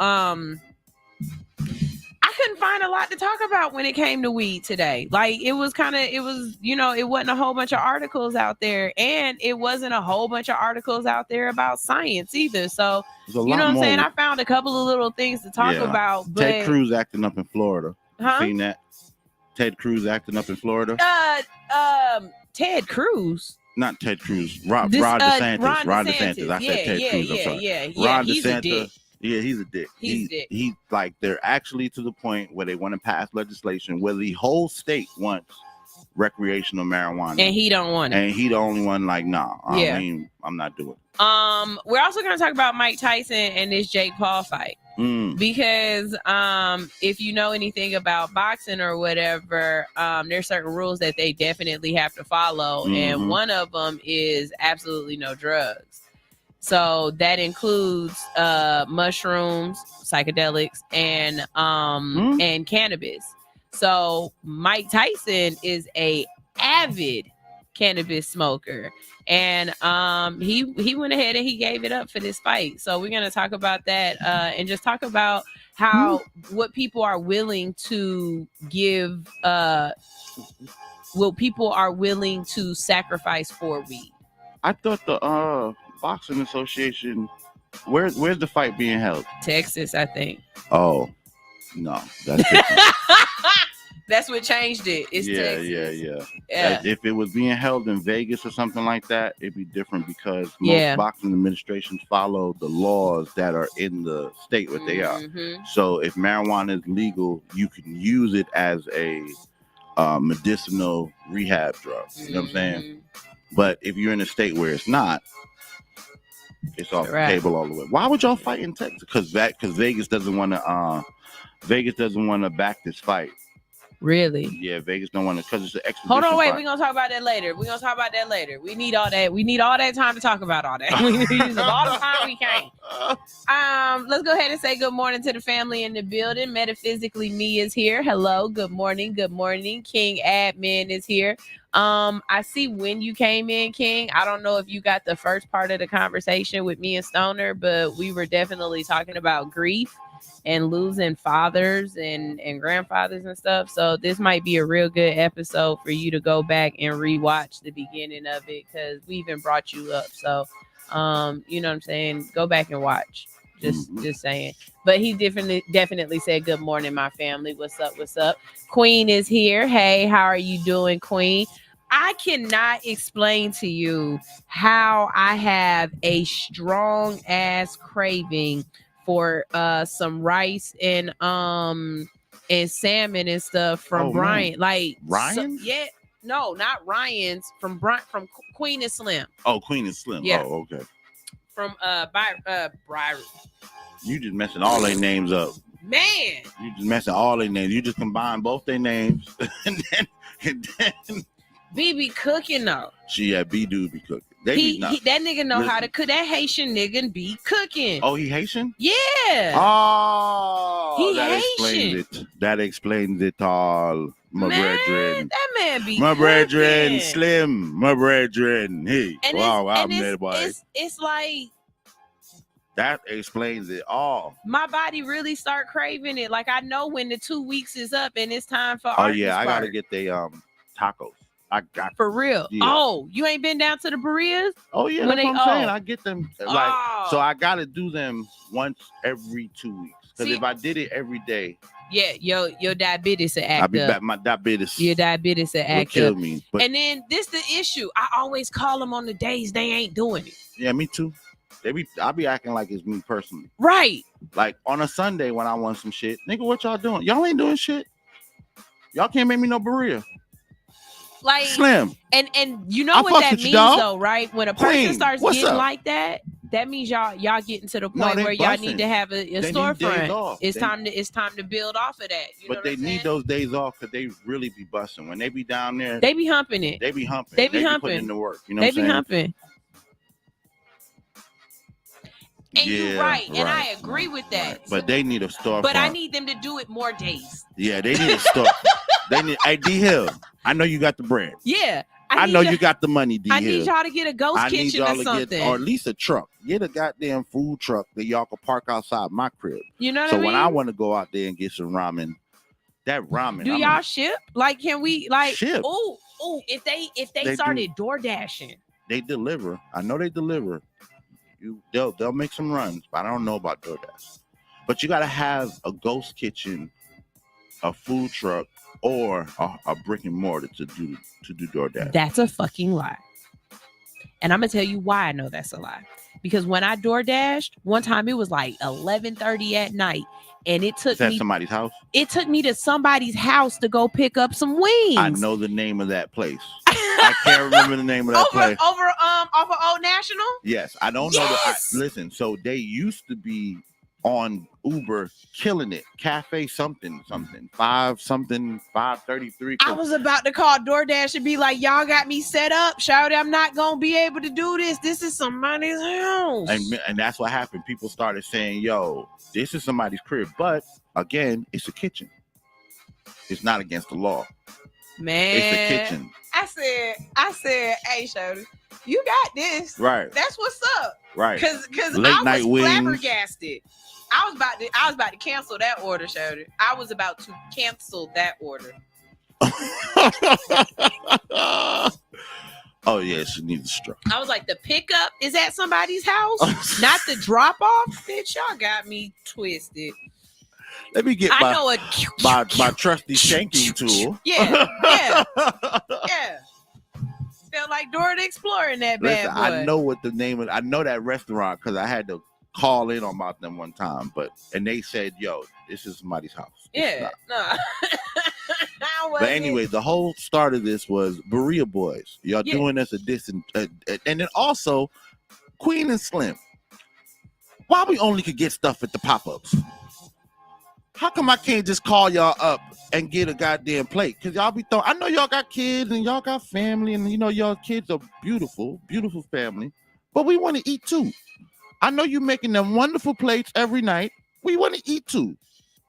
I couldn't find a lot to talk about when it came to weed today. Like, it wasn't a whole bunch of articles out there, and it wasn't a whole bunch of articles out there about science either. So, you know what I'm saying? I found a couple of little things to talk about. But Ted Cruz acting up in Florida. Seen that? Ted Cruz acting up in Florida? Ted Cruz? Not Ted Cruz. Ron DeSantis. Ron DeSantis. I said Ted Cruz. I'm sorry. Yeah. Ron He's a DeSantis. dick. Yeah, he's a dick. He's a dick. He's like, they're actually to the point where they want to pass legislation where the whole state wants recreational marijuana, And he don't want it. and he the only one like, nah. Yeah. I mean, I'm not doing it. We're also going to talk about Mike Tyson and this Jake Paul fight. Because if you know anything about boxing or whatever, there's certain rules that they definitely have to follow, and one of them is absolutely no drugs. So that includes mushrooms, psychedelics, and cannabis. So Mike Tyson is a avid cannabis smoker, and he went ahead and he gave it up for this fight. So we're gonna talk about that and just talk about how what people are willing to give, what people are willing to sacrifice for weed. I thought the boxing association, where's the fight being held? Texas, I think. Oh, no, that's different. That's what changed it. It's Texas. Yeah. If it was being held in Vegas or something like that, it'd be different because most boxing administrations follow the laws that are in the state where they are. So if marijuana is legal, you can use it as a medicinal rehab drug. You know what I'm saying? But if you're in a state where it's not, it's off the table all the way. Why would y'all fight in Texas? Because Vegas doesn't want to back this fight. Really? Yeah, Vegas don't want to, because it's an extradition. Hold on, wait. fight. We're gonna talk about that later. We need all that. We need all that time to talk about all that. We use up all the time we can. Let's go ahead and say good morning to the family in the building. Metaphysically, me is here. Hello, good morning, good morning. King Admin is here. I see when you came in, King. I don't know if you got the first part of the conversation with me and Stoner, but we were definitely talking about grief and losing fathers and grandfathers and stuff. So this might be a real good episode for you to go back and rewatch the beginning of it, because we even brought you up. So you know what I'm saying? Go back and watch. Just saying. But he definitely said good morning, my family. What's up? What's up? Queen is here. Hey, how are you doing, Queen? I cannot explain to you how I have a strong ass craving for some rice and salmon and stuff from Brian. Man. Like Ryan? No, not Ryan's. From Queen and Slim. Oh, Queen and Slim. Yeah. Oh, okay. From Brian. You just messing all their names up. Man. You just messing all their names. You just combine both their names and then B be cooking though. B do be cooking. That nigga know how to cook. That Haitian nigga be cooking. Oh, he Haitian? Yeah. Oh, he Haitian. That explains it all. My brethren. That man be my cooking. Brethren, Slim. My brethren. Hey. And wow, I'm it's, there, boy. It's like that explains it all. My body really start craving it. Like I know when the 2 weeks is up and it's time for. Oh yeah, I gotta get the tacos. I got for real. Yeah. Oh, you ain't been down to the Barrias? Oh yeah, that's what I'm saying. I get them so I gotta do them once every 2 weeks. Because if I did it every day, your diabetes will act up. My diabetes. Your diabetes will act kill up. me. And then this the issue. I always call them on the days they ain't doing it. Yeah, me too. I be acting like it's me personally. Right. Like on a Sunday when I want some shit, nigga, what y'all doing? Y'all ain't doing shit. Y'all can't make me no burrito. Like Slim. And you know what that means though, right? When a person starts getting up? like that means y'all getting to the point where y'all need to have a storefront. It's time to build off of that. But they need those days off because they really be busting. When they be down there, they be humping it. They be humping. They be putting in the work. You know they what I'm be saying? humping. And you're right. And I agree with that. Right. But they need a storefront. But I need them to do it more days. Yeah, they need a store. Hey, D Hill, I know you got the bread. Yeah. I know you got the money, D Hill. I need y'all to get a ghost kitchen or something. Or at least a truck. Get a goddamn food truck that y'all can park outside my crib. You know what I mean? So when I want to go out there and get some ramen, that ramen. Do y'all ship? Like, can we ship? Oh, if they started door dashing. They deliver. I know they deliver. They'll make some runs, but I don't know about DoorDash. But you gotta have a ghost kitchen, a food truck, or a brick and mortar to do DoorDash. That's a fucking lie. And I'm gonna tell you why I know that's a lie. Because when I door dashed, one time it was like 11:30 at night, and it took Is that me somebody's house? It took me to somebody's house to go pick up some wings. I know the name of that place. I can't remember the name of that place. Over off of Old National? Yes, I don't know listen, so they used to be on Uber killing it. Cafe something 533. I was about to call DoorDash and be like, y'all got me set up. Shout, I'm not gonna be able to do this. This is somebody's house. And that's what happened. People started saying, yo, this is somebody's crib. But again, it's a kitchen. It's not against the law. Man, it's a kitchen. I said, hey, Shody, you got this. Right. That's what's up. Right. Because Late I night was wings. flabbergasted. I was about to cancel that order, Shody. I was about to cancel that order. Oh yeah, she needs a stroke. I was like, the pickup is at somebody's house, not the drop off. Bitch, y'all got me twisted. Let me get my trusty shanking tool. Yeah. Felt like Dora the Explorer in that bad boy. I know what the name of. I know that restaurant because I had to call in about them one time, and they said, "Yo, this is somebody's house." Yeah, no. But anyway, the whole start of this was Berea Boys. Y'all doing this and then also Queen and Slim. Why we only could get stuff at the pop-ups? How come I can't just call y'all up and get a goddamn plate? Because y'all be throwing. I know y'all got kids and y'all got family, and y'all kids are beautiful, beautiful family. But we want to eat too. I know you making them wonderful plates every night. We want to eat too.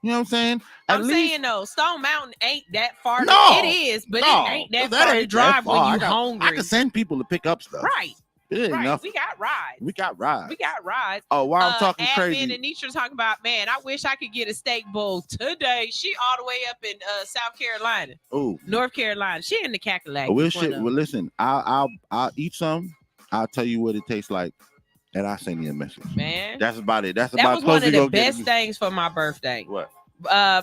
You know what I'm saying? I'm saying though, Stone Mountain ain't that far. No, it is, but it ain't that far to drive when you hungry. I can send people to pick up stuff. Right. It ain't enough. We got rides. We got rides. Oh, while I'm talking crazy. And Anisha talking about, man, I wish I could get a steak bowl today. She all the way up in South Carolina. Oh, North Carolina. She in the Cackalack. Well, listen, I'll eat some. I'll tell you what it tastes like, and I'll send you a message. Man, that's about it. That was one of the best things for my birthday. What?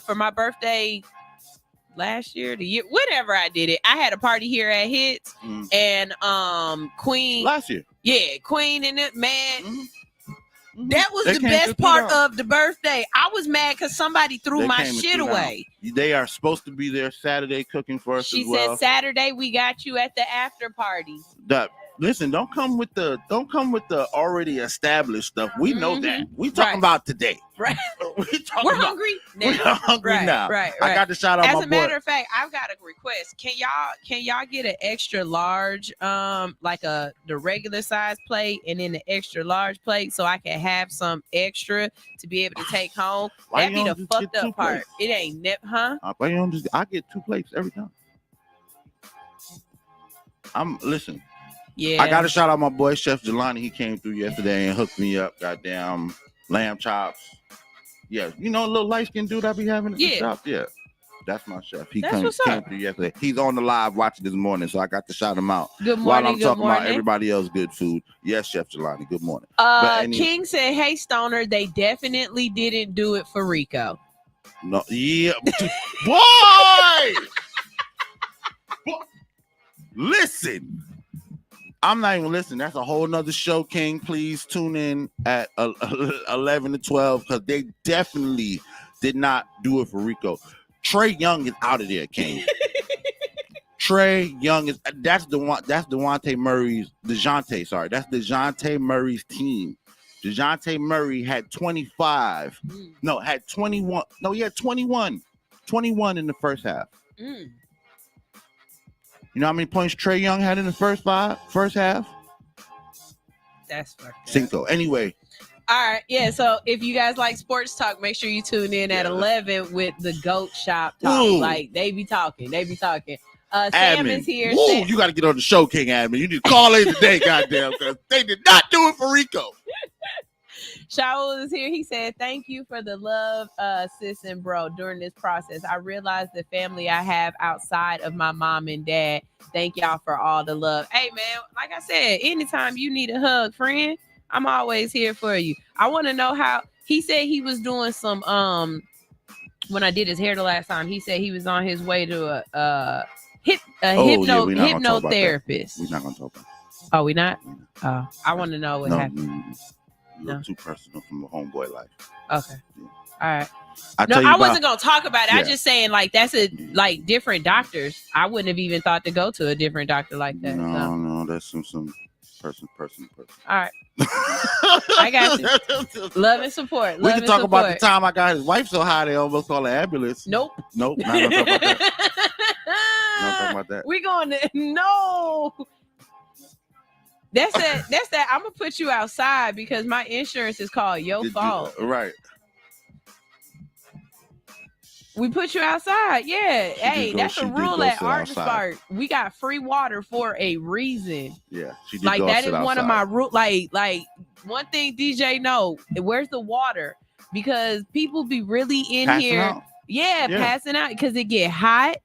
For my birthday last year, whenever I did it, I had a party here at Hits, and Queen last year. Yeah, Queen and it, man. That was the best part of the birthday. I was mad because somebody threw my shit away. They are supposed to be there Saturday cooking for us. She as well. said Saturday we got you at the after party. Listen, don't come with the already established stuff. We know that. We talking about today. Right. We're hungry now. We're hungry now. Right. I got to shout out my boy. As a matter of fact, I've got a request. Can y'all get an extra large, like the regular size plate and then the extra large plate so I can have some extra to be able to take home? That'd be the fucked up part. Plates? It ain't huh? Why you don't I get 2 plates every time. Listen. Yeah, I got to shout out my boy Chef Jelani. He came through yesterday and hooked me up. Goddamn lamb chops. Yeah, a little light skinned dude I be having at the shop. Yeah, that's my chef. He came through yesterday. He's on the live watching this morning, so I got to shout him out. Good morning. While I'm talking about everybody else good food. Yes, Chef Jelani. Good morning. King said, "Hey Stoner, they definitely didn't do it for Rico." No, yeah, boy. Listen. I'm not even listening. That's a whole nother show, King. Please tune in at 11 to 12 because they definitely did not do it for Rico. Trey Young is out of there, King. Trey Young is that's DeJounte Murray's team. DeJounte Murray had 25. No, had 21. No, he had 21. 21 in the first half. You know how many points Trey Young had in the first half? That's fucked up. 5. Anyway. All right. Yeah. So if you guys like sports talk, make sure you tune in at 11 with the GOAT Shop Talk. Ooh. Like they be talking. Sam Admin. is here. Woo, you got to get on the show, King Admin. You need to call in today, goddamn, because they did not do it for Rico. Shaul is here. He said, "Thank you for the love, sis and bro. During this process, I realized the family I have outside of my mom and dad. Thank y'all for all the love." Hey, man, like I said, anytime you need a hug, friend, I'm always here for you. I want to know how he said he was doing some. When I did his hair the last time, he said he was on his way to a hypnotherapist. We're not gonna talk about Oh, we not? Oh, I want to know what happened. A little too personal from a homeboy life. Okay. All right. I wasn't gonna talk about it. I Yeah. was just saying, like, that's like different doctors. I wouldn't have even thought to go to a different doctor like that. No, that's some person. All right. I got you. Love and support. We can talk about the time I got his wife so high they almost called an ambulance. Nope. Not talking about that. Not talking about that. We going to no. That's that. I'm gonna put you outside because my insurance is called your fault. Right. We put you outside. Yeah. Hey, that's she a did rule go at sit Arch outside. Spark. We got free water for a reason. Yeah. She did Like go that sit is one of outside. my rule. Like one thing DJ know, where's the water? Because people be really in Passing here. out. Yeah, Yeah. passing out because it get hot.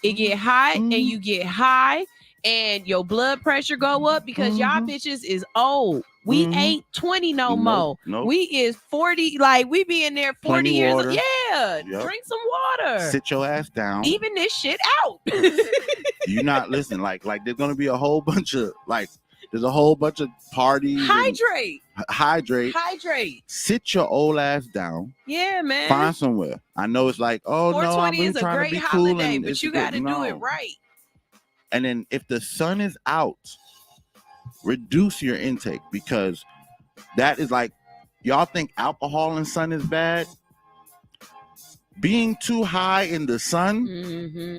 It get hot and you get high and your blood pressure go up because y'all bitches is old. We ain't 20 no more. nope. We is 40. Like we be in there 40 Plenty years. water. Yeah. Yep. Drink some water. Sit your ass down. Even this shit out. You not listen. Like there's gonna be a whole bunch of there's a whole bunch of parties. and Hydrate. Hydrate. Sit your old ass down. Yeah, man. Find somewhere. I know it's like, oh no, I've 420 been is a trying great to be cool holiday, and but it's you good. got to do No. it right. And then if the sun is out, reduce your intake because that is like, y'all think alcohol and sun is bad. Being too high in the sun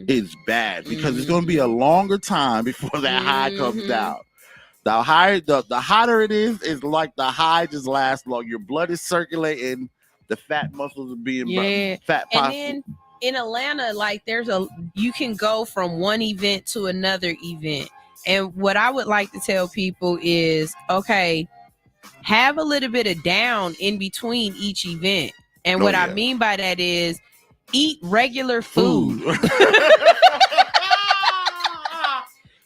is bad because it's going to be a longer time before that high comes down. The higher, the hotter it is like the high just lasts long. Your blood is circulating, the fat muscles are being fat. And then in Atlanta, like you can go from one event to another event. And what I would like to tell people is, okay, have a little bit of down in between each event. And what I mean by that is eat regular food.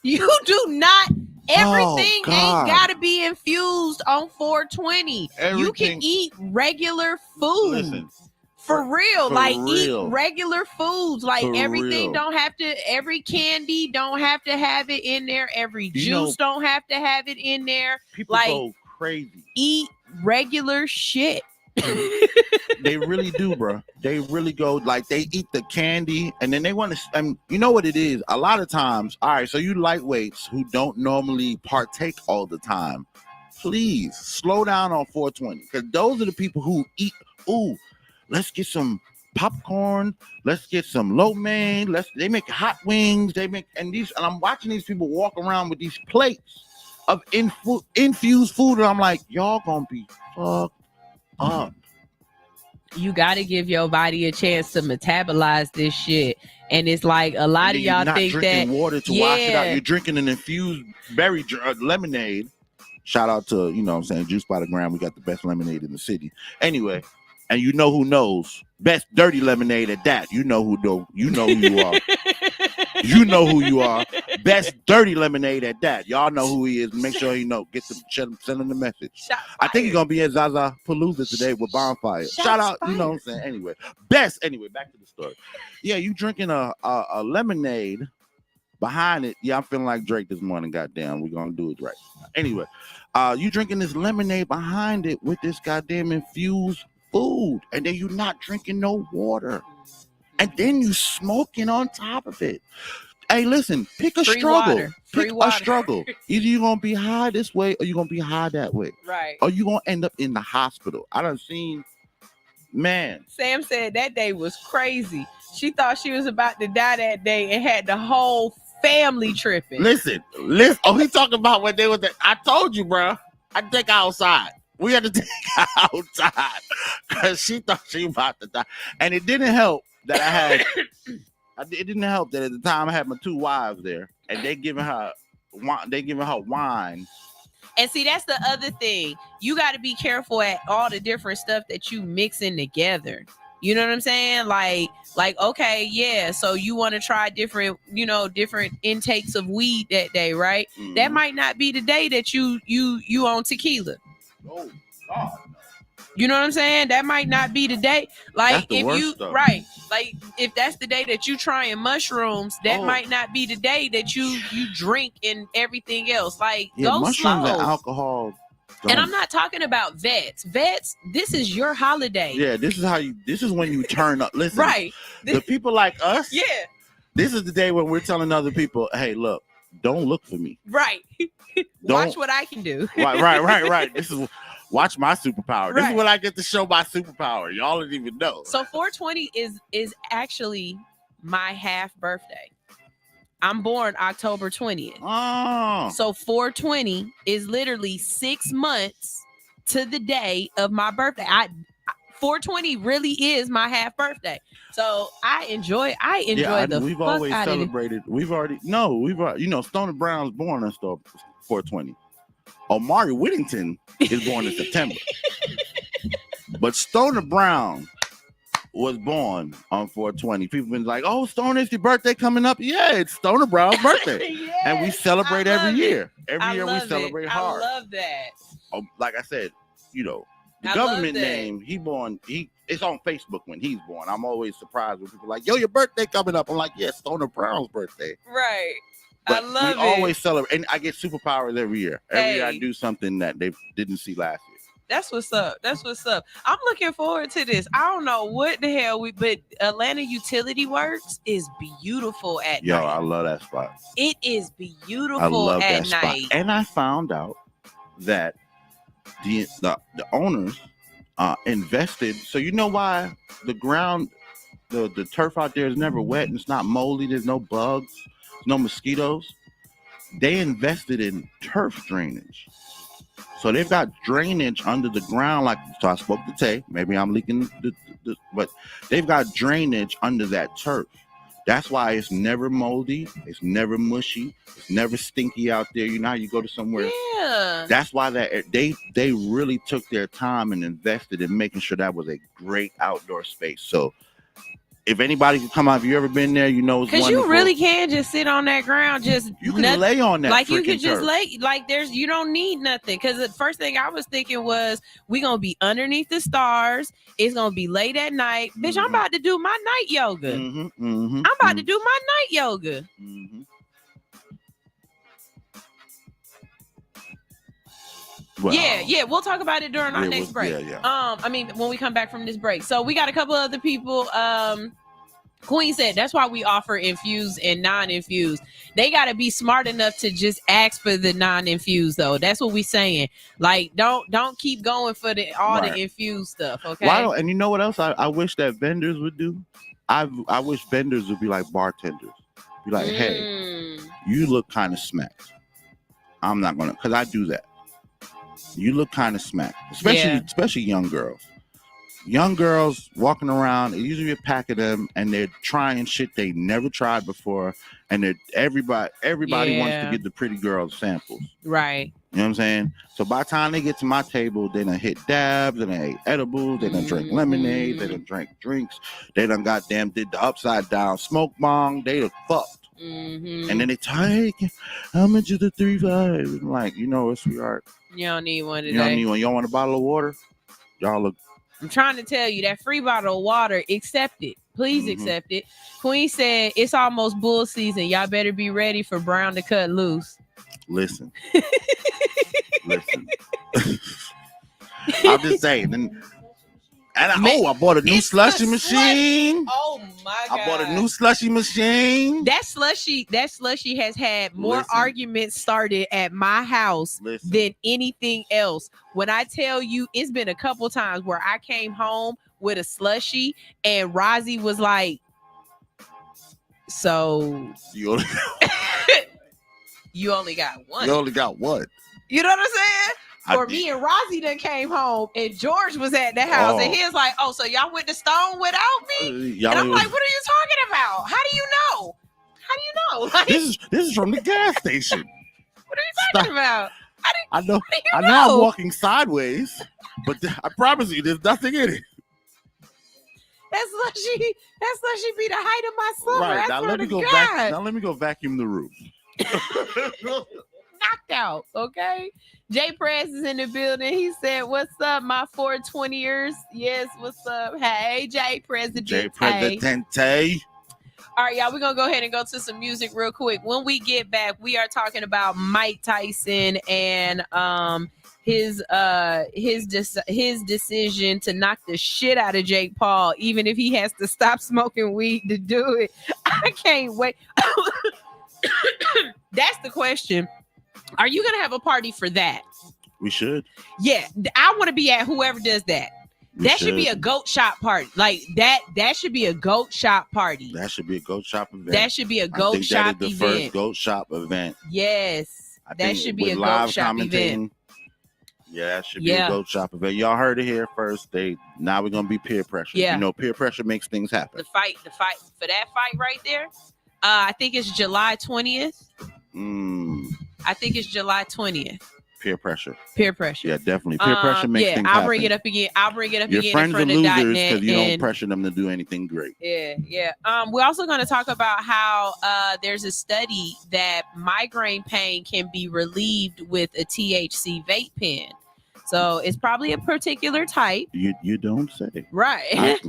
You do not. Everything ain't got to be infused on 420. You can eat regular food. Listen, for real. Like real. eat regular foods. Like For everything real. don't have to, every candy don't have to have it in there. Every juice don't have to have it in there. People like go crazy. Eat regular shit. They really do, bro. They really go like they eat the candy and then they want to. And you know what it is? A lot of times, all right. So you lightweights who don't normally partake all the time, please slow down on 420 because those are the people who eat. Ooh, let's get some popcorn. Let's get some lo mein. They make hot wings. And I'm watching these people walk around with these plates of infused food, and I'm like, y'all gonna be fucked up. You got to give your body a chance to metabolize this shit. And it's like a lot of You're y'all not think drinking that water to wash it out. You're drinking an infused berry lemonade. Shout out to, you know what I'm saying, Juice by the Gram. We got the best lemonade in the city. Anyway, and you know who knows. Best dirty lemonade at that. You know who do. You know who you are. You know who you are. Best dirty lemonade at that. Y'all know who he is. Make sure you know. Send him the message. I think he's gonna be at Zaza Palooza today with Bonfire. Shout out. You know what I'm saying. Anyway, Anyway, back to the story. Yeah, you drinking a lemonade. Behind it, yeah, I'm feeling like Drake this morning. Goddamn, we're gonna do it right. Anyway, you drinking this lemonade behind it with this goddamn infused food, and then you're not drinking no water, and then you smoking on top of it. Hey, listen, pick a struggle. Pick a struggle. Either you're gonna be high this way or you're gonna be high that way. Right. Or you're gonna end up in the hospital. I done seen, man. Sam said that day was crazy. She thought she was about to die that day and had the whole family tripping. Listen. Oh, he talking about when they was there. I told you, bro. I take outside. We had to take outside because she thought she was about to die. And it didn't help that I had, it didn't help that at the time I had my two wives there and they giving her wine. And see, that's the other thing. You got to be careful at all the different stuff that you mixing together. You know what I'm saying? Like, okay, yeah. So you want to try different intakes of weed that day, right? Mm-hmm. That might not be the day that you on tequila. Oh, God. You know what I'm saying? That might not be the day. Like That's the if worst you stuff. right, like if that's the day that you trying mushrooms, that Oh. might not be the day that you drink and everything else. Like Yeah, go mushrooms slow. and alcohol. And don't- I'm not talking about vets. Vets, this is your holiday. Yeah, this is when you turn up. Listen, Right. The people like us. Yeah. This is the day when we're telling other people, hey, look, don't look for me. Right. Don't- Watch what I can do. Right. This is watch my superpower. This is Right. when I get to show my superpower. Y'all didn't even know. So 420 is actually my half birthday. I'm born October 20th. Oh. So 420 is literally 6 months to the day of my birthday. 420 really is my half birthday. So I enjoy the we've fuck always out of it. celebrated. We've already Stoner Brown's born on 420. Omari Whittington is born in September. But Stoner Brown was born on 420. People been like, oh, Stoner, it's your birthday coming up. Yeah, it's Stoner Brown's birthday. And we celebrate every year. Every year we celebrate hard. I love that. Like I said, the I love government that. name, it's on Facebook when he's born. I'm always surprised when people are like, yo, your birthday coming up. I'm like, yeah, Stoner Brown's birthday. Right. But I love we it. always celebrate, and I get superpowers every year. Every year I Hey. do something that they didn't see last year. That's what's up. That's what's up. I'm looking forward to this. I don't know what the hell but Atlanta Utility Works is beautiful at Yo, night. I love that spot. It is I beautiful love at that spot. night. And I found out that the owners invested. So you know why the ground, the turf out there is never wet and it's not moldy. There's no bugs, no mosquitoes. They invested in turf drainage. So they've got drainage under the ground. So I spoke to Tay. Maybe I'm leaking, but they've got drainage under that turf. That's why it's never moldy. It's never mushy. It's never stinky out there. You know how you go to somewhere. Yeah. That's why they really took their time and invested in making sure that was a great outdoor space. So if anybody can come out, have you ever been there? You know it's Because you wonderful. really can just sit on that ground, just You can lay on that. like you freaking could just turf. lay like you don't need nothing. Because the first thing I was thinking was we gonna be underneath the stars. It's gonna be late at night, bitch. I'm about to do my night yoga. I'm about to do my night yoga. Well, Yeah, we'll talk about it during our Yeah, next break. yeah. I mean, when we come back from this break. So we got a couple other people. Queen said that's why we offer infused and non-infused. They got to be smart enough to just ask for the non-infused though. That's what we saying. Like, don't keep going for all Right. the infused stuff. Okay. Wow, and you know what else I wish that vendors would do? I wish vendors would be like bartenders. Be like, hey, you look kind of smacked. I'm not gonna, cause I do that. You look kind of smacked, especially young girls. Young girls walking around, usually a pack of them, and they're trying shit they never tried before, and everybody wants to Yeah. get the pretty girl samples. Right. You know what I'm saying? So by the time they get to my table, they done hit dabs, they done ate edibles, they done drink lemonade, they done drank drinks, they done goddamn did the upside down smoke bong, they done fucked. And then they tell, hey, how much is the 3.5? I'm like, you know what, sweetheart? You don't need one today. You don't need one. You don't want a bottle of water? Y'all look. I'm trying to tell you that free bottle of water, accept it. Please accept it. Queen said it's almost bull season. Y'all better be ready for Brown to cut loose. Listen. Listen. I'm just saying. I bought a new slushy machine. Oh my god. I bought a new slushy machine. That slushy has had more arguments started at my house than anything else. When I tell you, it's been a couple times where I came home with a slushy and Rozzy was like, so You only, you only got one. you only got one. You know what I'm saying? I Or me and Rozzy done came home and George was at the house and Oh. he was like, oh, so y'all went to Stone without me? Y'all And I'm was- like, what are you talking about? How do you know? How do you know? Like, This is from the gas station. what are you talking about? I know. do you I know I'm know? walking sideways, but I promise you, there's nothing in it. That slushy be the height of my summer. Right I now, swear let me to go God. back. Now let me go vacuum the room. No, knocked out. Okay. Jay Press is in the building. He said, "What's up, my 420ers?" Yes, what's up? Hey, Jay President. Jay Presidente. All right, y'all, we're going to go ahead and go to some music real quick. When we get back, we are talking about Mike Tyson and his decision to knock the shit out of Jake Paul, even if he has to stop smoking weed to do it. I can't wait. That's the question. Are you going to have a party for that? We should. Yeah, I want to be at whoever does that. That should be a goat shop party. Like that should be a goat shop party. That should be a goat shop event. That should be a goat shop event. That is the first goat shop event. Yes. That should be a goat shop event. Yeah, that should be a goat shop event. Y'all heard it here first. Now we're gonna be peer pressure. Yeah. You know, peer pressure makes things happen. The fight for that fight right there. I think it's July 20th. I think it's July 20th. Peer pressure. Peer pressure. Yeah, definitely. Peer pressure makes things happen. I'll bring it up again. Your friends are losers because you don't pressure them to do anything great. Yeah. We're also going to talk about how there's a study that migraine pain can be relieved with a THC vape pen. So it's probably a particular type. You don't say. Right. I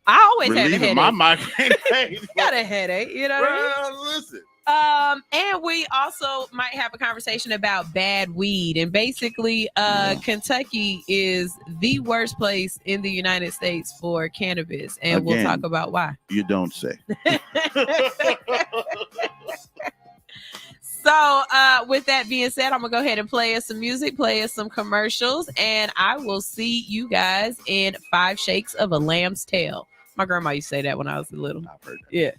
always have a headache. My migraine pain. Got a headache, you know what I mean? Listen. And we also might have a conversation about bad weed. And basically, Kentucky is the worst place in the United States for cannabis. And we'll talk about why. You don't say. So with that being said, I'm going to go ahead and play us some music, play us some commercials, and I will see you guys in 5 shakes of a lamb's tail. My grandma used to say that when I was little. I've heard that. Yeah.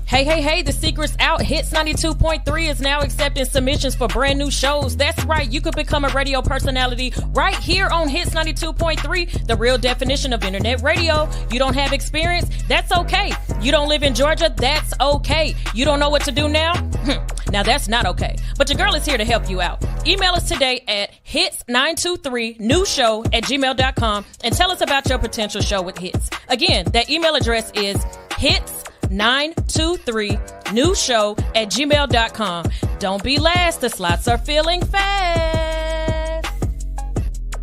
Hey, the secret's out. Hits 92.3 is now accepting submissions for brand new shows. That's right, you could become a radio personality right here on Hits 92.3, the real definition of internet radio. You don't have experience? That's okay. You don't live in Georgia? That's okay. You don't know what to do now? Now that's not okay. But your girl is here to help you out. Email us today at hits923newshow@gmail.com and tell us about your potential show with Hits. Again, that email address is hits923newshow@gmail.com. Don't be last. The slots are filling fast.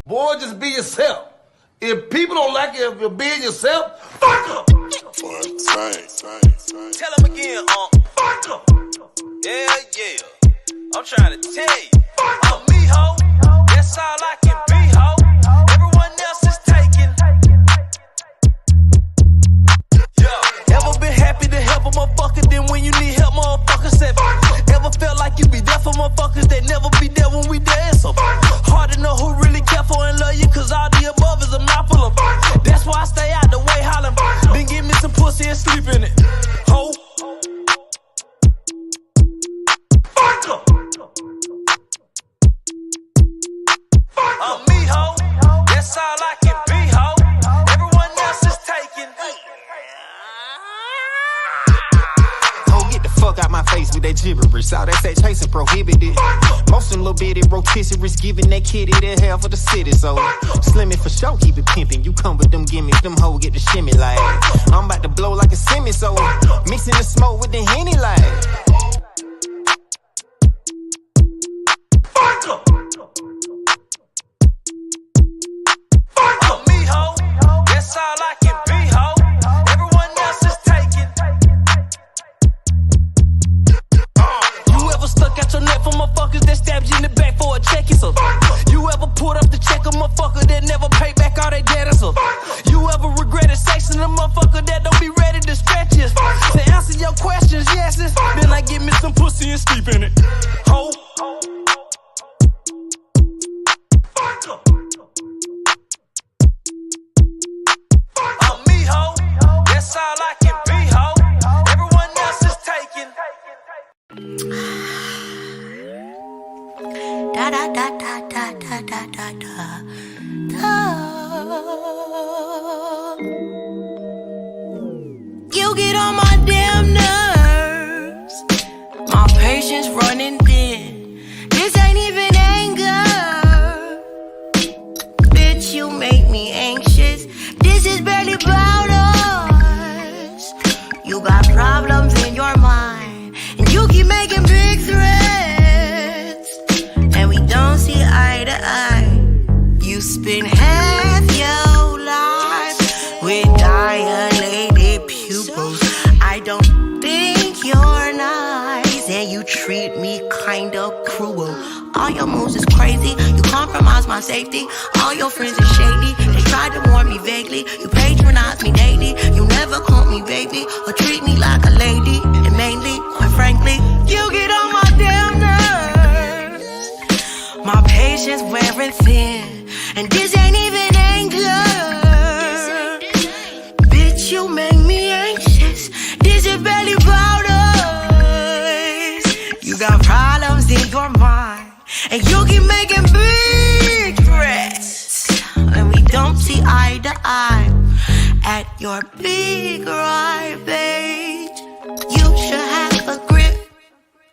Boy, just be yourself. If people don't like it, if you're being yourself, fuck them. Tell them again, fuck them. Yeah. I'm trying to tell you. I'm me, ho. That's all I can be, ho. Everyone else is taken. Ever been happy to help a motherfucker, then when you need help, motherfucker said ever felt like you be there for motherfuckers that never be there when we dance? So hard to know who really care for and love you, cause all the above is a mouthful of. That's why I stay out the way hollering. Then give me some pussy and sleep in it. Ho. Fuck em. I'm me, ho. That's all I can be, ho. Everyone else is taken. Fuck out my face with that gibberish. All that say chasing prohibited. Most of them little bitty rotisseries giving that kitty the hell for the city. So slimming for sure, keep it pimping. You come with them gimmicks, them hoes get the shimmy like. I'm about to blow like a semi, so mixing the smoke with the Henny like. Fuck em. I'm me, ho. That's all I can be, ho. Everyone else is taken. You ever stuck out your neck for motherfuckers that stabbed you in the back for a check? So you ever pulled up the check a motherfucker that never paid back all their debt? So you ever regretted sexing a motherfucker that don't be ready to stretch you? To answer your questions, yes, then I give me some pussy and sleep in it. Ho. I'm me, ho. That's all I can be, ho. Everyone else is taken. Da da da da da da da da da. You get on my damn nerves. My patience running thin. This ain't even anger. Bitch, you make me anxious. This is barely about us. You got problems. spend half your life with dilated pupils. I don't think you're nice, and you treat me kinda cruel. All your moves is crazy, you compromise my safety. All your friends are shady, they try to warn me vaguely. You patronize me daily, you never call me baby or treat me like a lady. And mainly, quite frankly, you get on my damn nerves. My patience wearing thin, and this ain't even anger. Bitch, you make me anxious. This is belly powders. You got problems in your mind, and you keep making big threats, and we don't see eye to eye at your big ride, babe. You should have a grip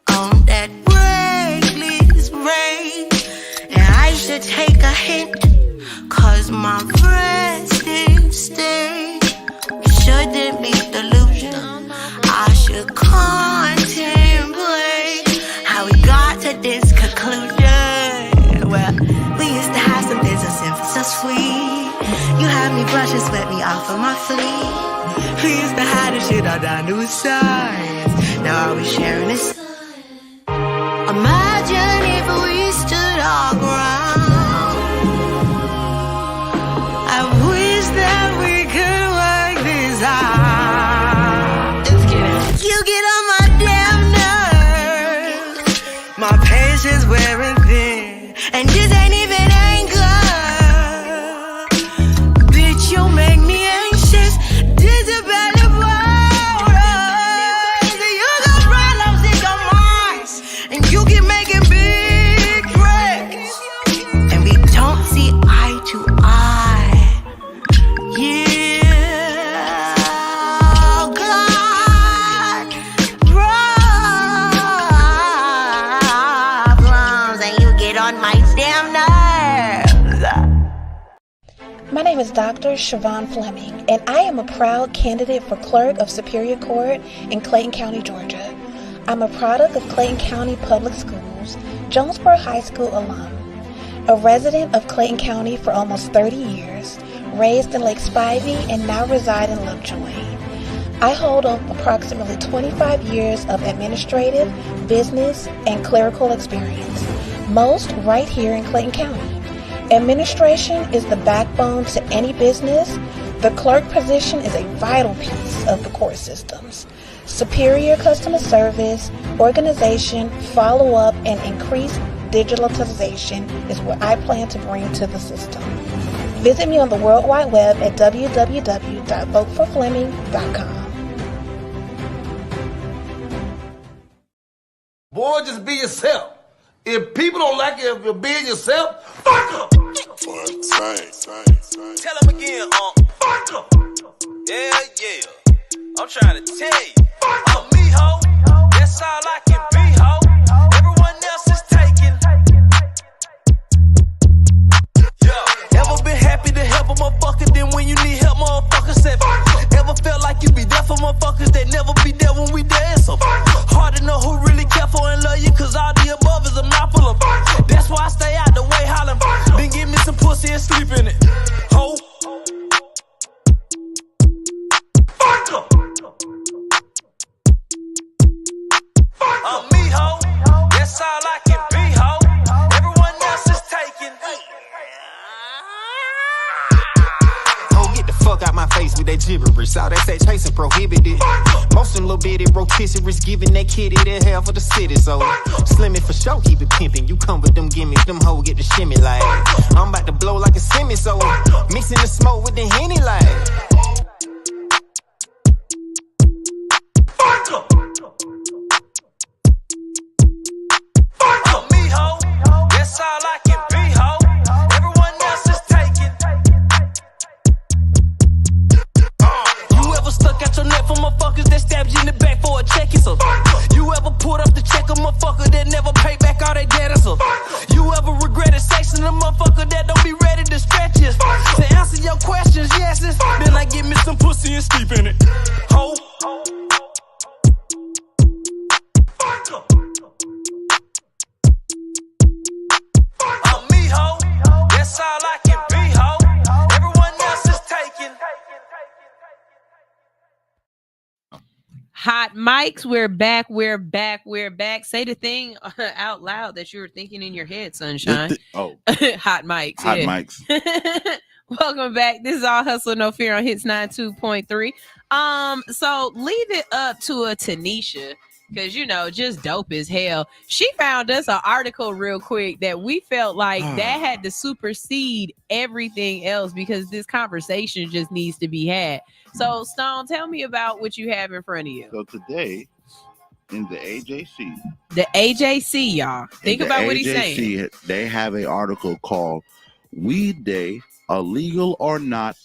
on that reckless rate, and I should take a hint, cause my resting state shouldn't be delusion. I should contemplate how we got to this conclusion. Well, we used to have something so simple, so sweet. You had me brush and sweat me off of my fleet. We used to hide the shit all down to a science. Now are we sharing this? Imagine if we stood our ground. I wish that we could work this out. Just kidding. You get on my damn nerves. My patience wearing thin, and this ain't even anger. Bitch, you make me anxious. This is better powders. You got problems in your mind, and you keep making big threats, and we don't see eye to eye. Yeah, oh God, problems, and you get on my damn nerves. My name is Dr. Siobhan Fleming, and I am a proud candidate for Clerk of Superior Court in Clayton County, Georgia. I'm a product of Clayton County Public Schools, Jonesboro High School alum, a resident of Clayton County for almost 30 years, raised in Lake Spivey, and now reside in Lovejoy. I hold approximately 25 years of administrative, business, and clerical experience, most right here in Clayton County. Administration is the backbone to any business. The clerk position is a vital piece of the court systems. Superior customer service, organization, follow-up, and increased digitalization is what I plan to bring to the system. Visit me on the World Wide Web at www.voteforfleming.com. Boy, just be yourself. If people don't like it if you're being yourself, fuck them. Tell him again, fuck them. Yeah. I'm trying to tell you. I'm me, ho. That's all I can be, ho. Everyone else is taken. Yeah. Ever been happy to help a motherfucker, then when you need help, motherfucker said, ever felt like you be there for motherfuckers that never be there when we there? So hard to know who really care for and love you, cause all the above is a mouthful of. That's why I stay out the way hollering. Then give me some pussy and sleep in it. Ho. Fuck em. I'm me, ho. That's all I can be, ho. Everyone else is taken. Oh, get the fuck out my face with that gibberish. All that sex chasing prohibited. Most of them little bitty rotisseries giving that kitty the hell for the city. So slimming for sure, keep it pimping. You come with them gimmicks, them hoes get the shimmy like. I'm about to blow like a semi, so mixing the smoke with the Henny like. Fuck em. I'm me, ho. That's all I can be, ho. Everyone else is taken. You ever stuck out your neck for motherfuckers that stabbed you in the back for a check? So you ever pulled up the check a motherfucker that never paid back all their debt? So you ever regretted sexing a motherfucker that don't be ready to stretch you? To answer your questions, yes, then I Hot mics, we're back. Say the thing out loud that you were thinking in your head, Sunshine. Oh, hot mics. hot yeah. mics. Welcome back. This is All Hustle No Fear on Hits 92.3. So leave it up to a Tanisha, because just dope as hell. She found us an article real quick that we felt like that had to supersede everything else, because this conversation just needs to be had. So Stone, tell me about what you have in front of you. So today in the AJC. The AJC, y'all. Think about what he's saying. AJC, they have an article called Weed Day, Illegal or Not,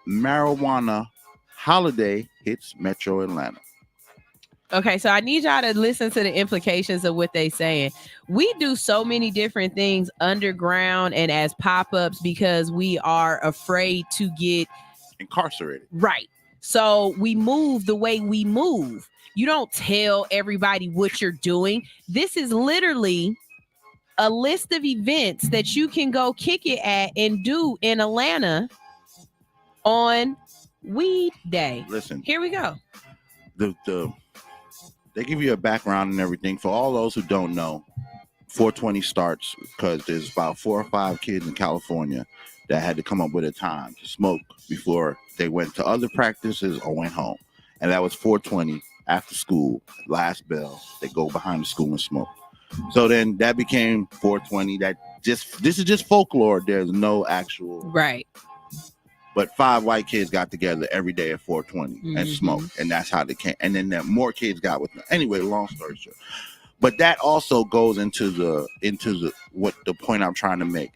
Marijuana Holiday Hits Metro Atlanta. Okay, so I need y'all to listen to the implications of what they're saying. We do so many different things underground and as pop-ups because we are afraid to get incarcerated. Right. So we move the way we move. You don't tell everybody what you're doing. This is literally a list of events that you can go kick it at and do in Atlanta on Weed Day. Listen, here we go. They give you a background and everything. For all those who don't know, 420 starts because there's about 4 or 5 kids in California that had to come up with a time to smoke before they went to other practices or went home. And that was 420 after school, last bell. They go behind the school and smoke. So then that became 420. This is just folklore. There's no actual right. But 5 white kids got together every day at 420 and smoked, and that's how they came. And then more kids got with them. Anyway, long story short. But that also goes into the what the point I'm trying to make.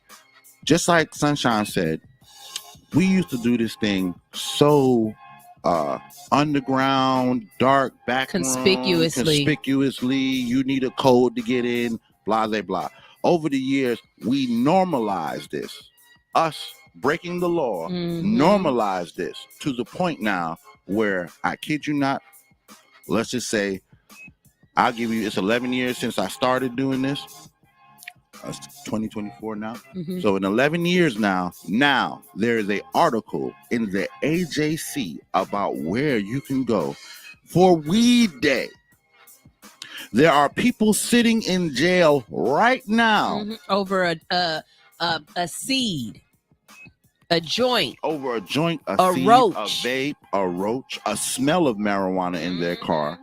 Just like Sunshine said, we used to do this thing so underground, dark, back conspicuously. You need a code to get in, blah, blah, blah. Over the years, we normalized this. Us breaking the law, normalized this to the point now where, I kid you not, let's just say, I'll give you, it's 11 years since I started doing this. It's 2024 now. So in 11 years now there is an article in the AJC about where you can go for Weed Day. There are people sitting in jail right now over a seed, a joint, over a joint, a seed, roach, a vape, a roach, a smell of marijuana in their car.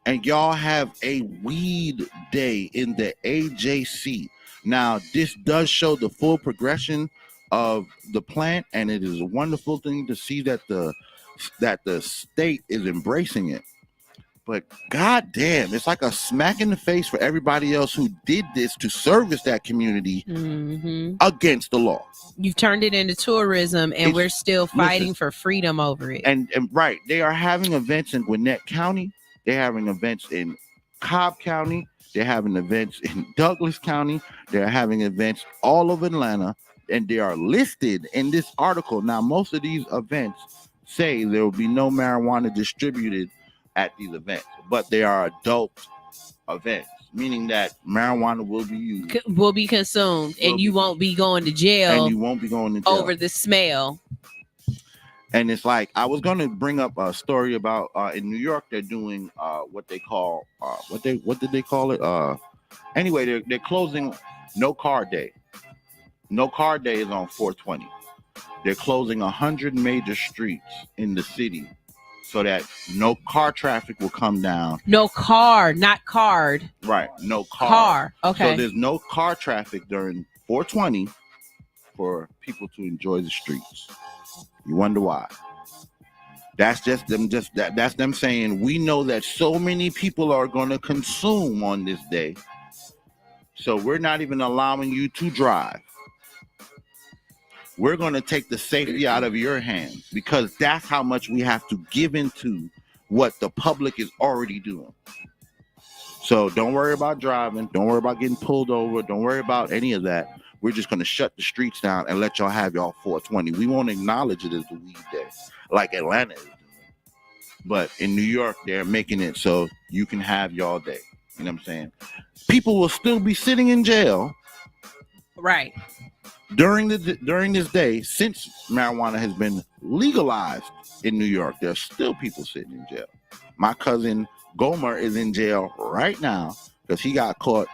And y'all have a Weed Day in the AJC. Now, this does show the full progression of the plant, and it is a wonderful thing to see that the state is embracing it. But goddamn, it's like a smack in the face for everybody else who did this to service that community against the law. You've turned it into tourism, and we're still fighting for freedom over it. And right, they are having events in Gwinnett County. They're having events in Cobb County. They're having events in Douglas County. They're having events all over Atlanta, and they are listed in this article. Now, most of these events say there will be no marijuana distributed at these events, but they are adult events, meaning that marijuana will be used, will be consumed, and you won't be going to jail. And you won't be going to jail over the smell. And it's like, I was going to bring up a story about in New York, they're doing what they call what did they call it? Anyway, they're closing No Car Day. No Car Day is on 420. They're closing 100 major streets in the city so that no car traffic will come down. No car, not card. Right, no car. Car, okay. So there's no car traffic during 420 for people to enjoy the streets. You wonder why? That's just them. That's them saying, we know that so many people are going to consume on this day, so we're not even allowing you to drive. We're going to take the safety out of your hands, because that's how much we have to give into what the public is already doing. So don't worry about driving. Don't worry about getting pulled over. Don't worry about any of that. We're just going to shut the streets down and let y'all have y'all 420. We won't acknowledge it as the Weed Day like Atlanta is doing. But in New York, they're making it so you can have y'all day. You know what I'm saying? People will still be sitting in jail. Right. During this day, since marijuana has been legalized in New York, there are still people sitting in jail. My cousin Gomer is in jail right now because he got caught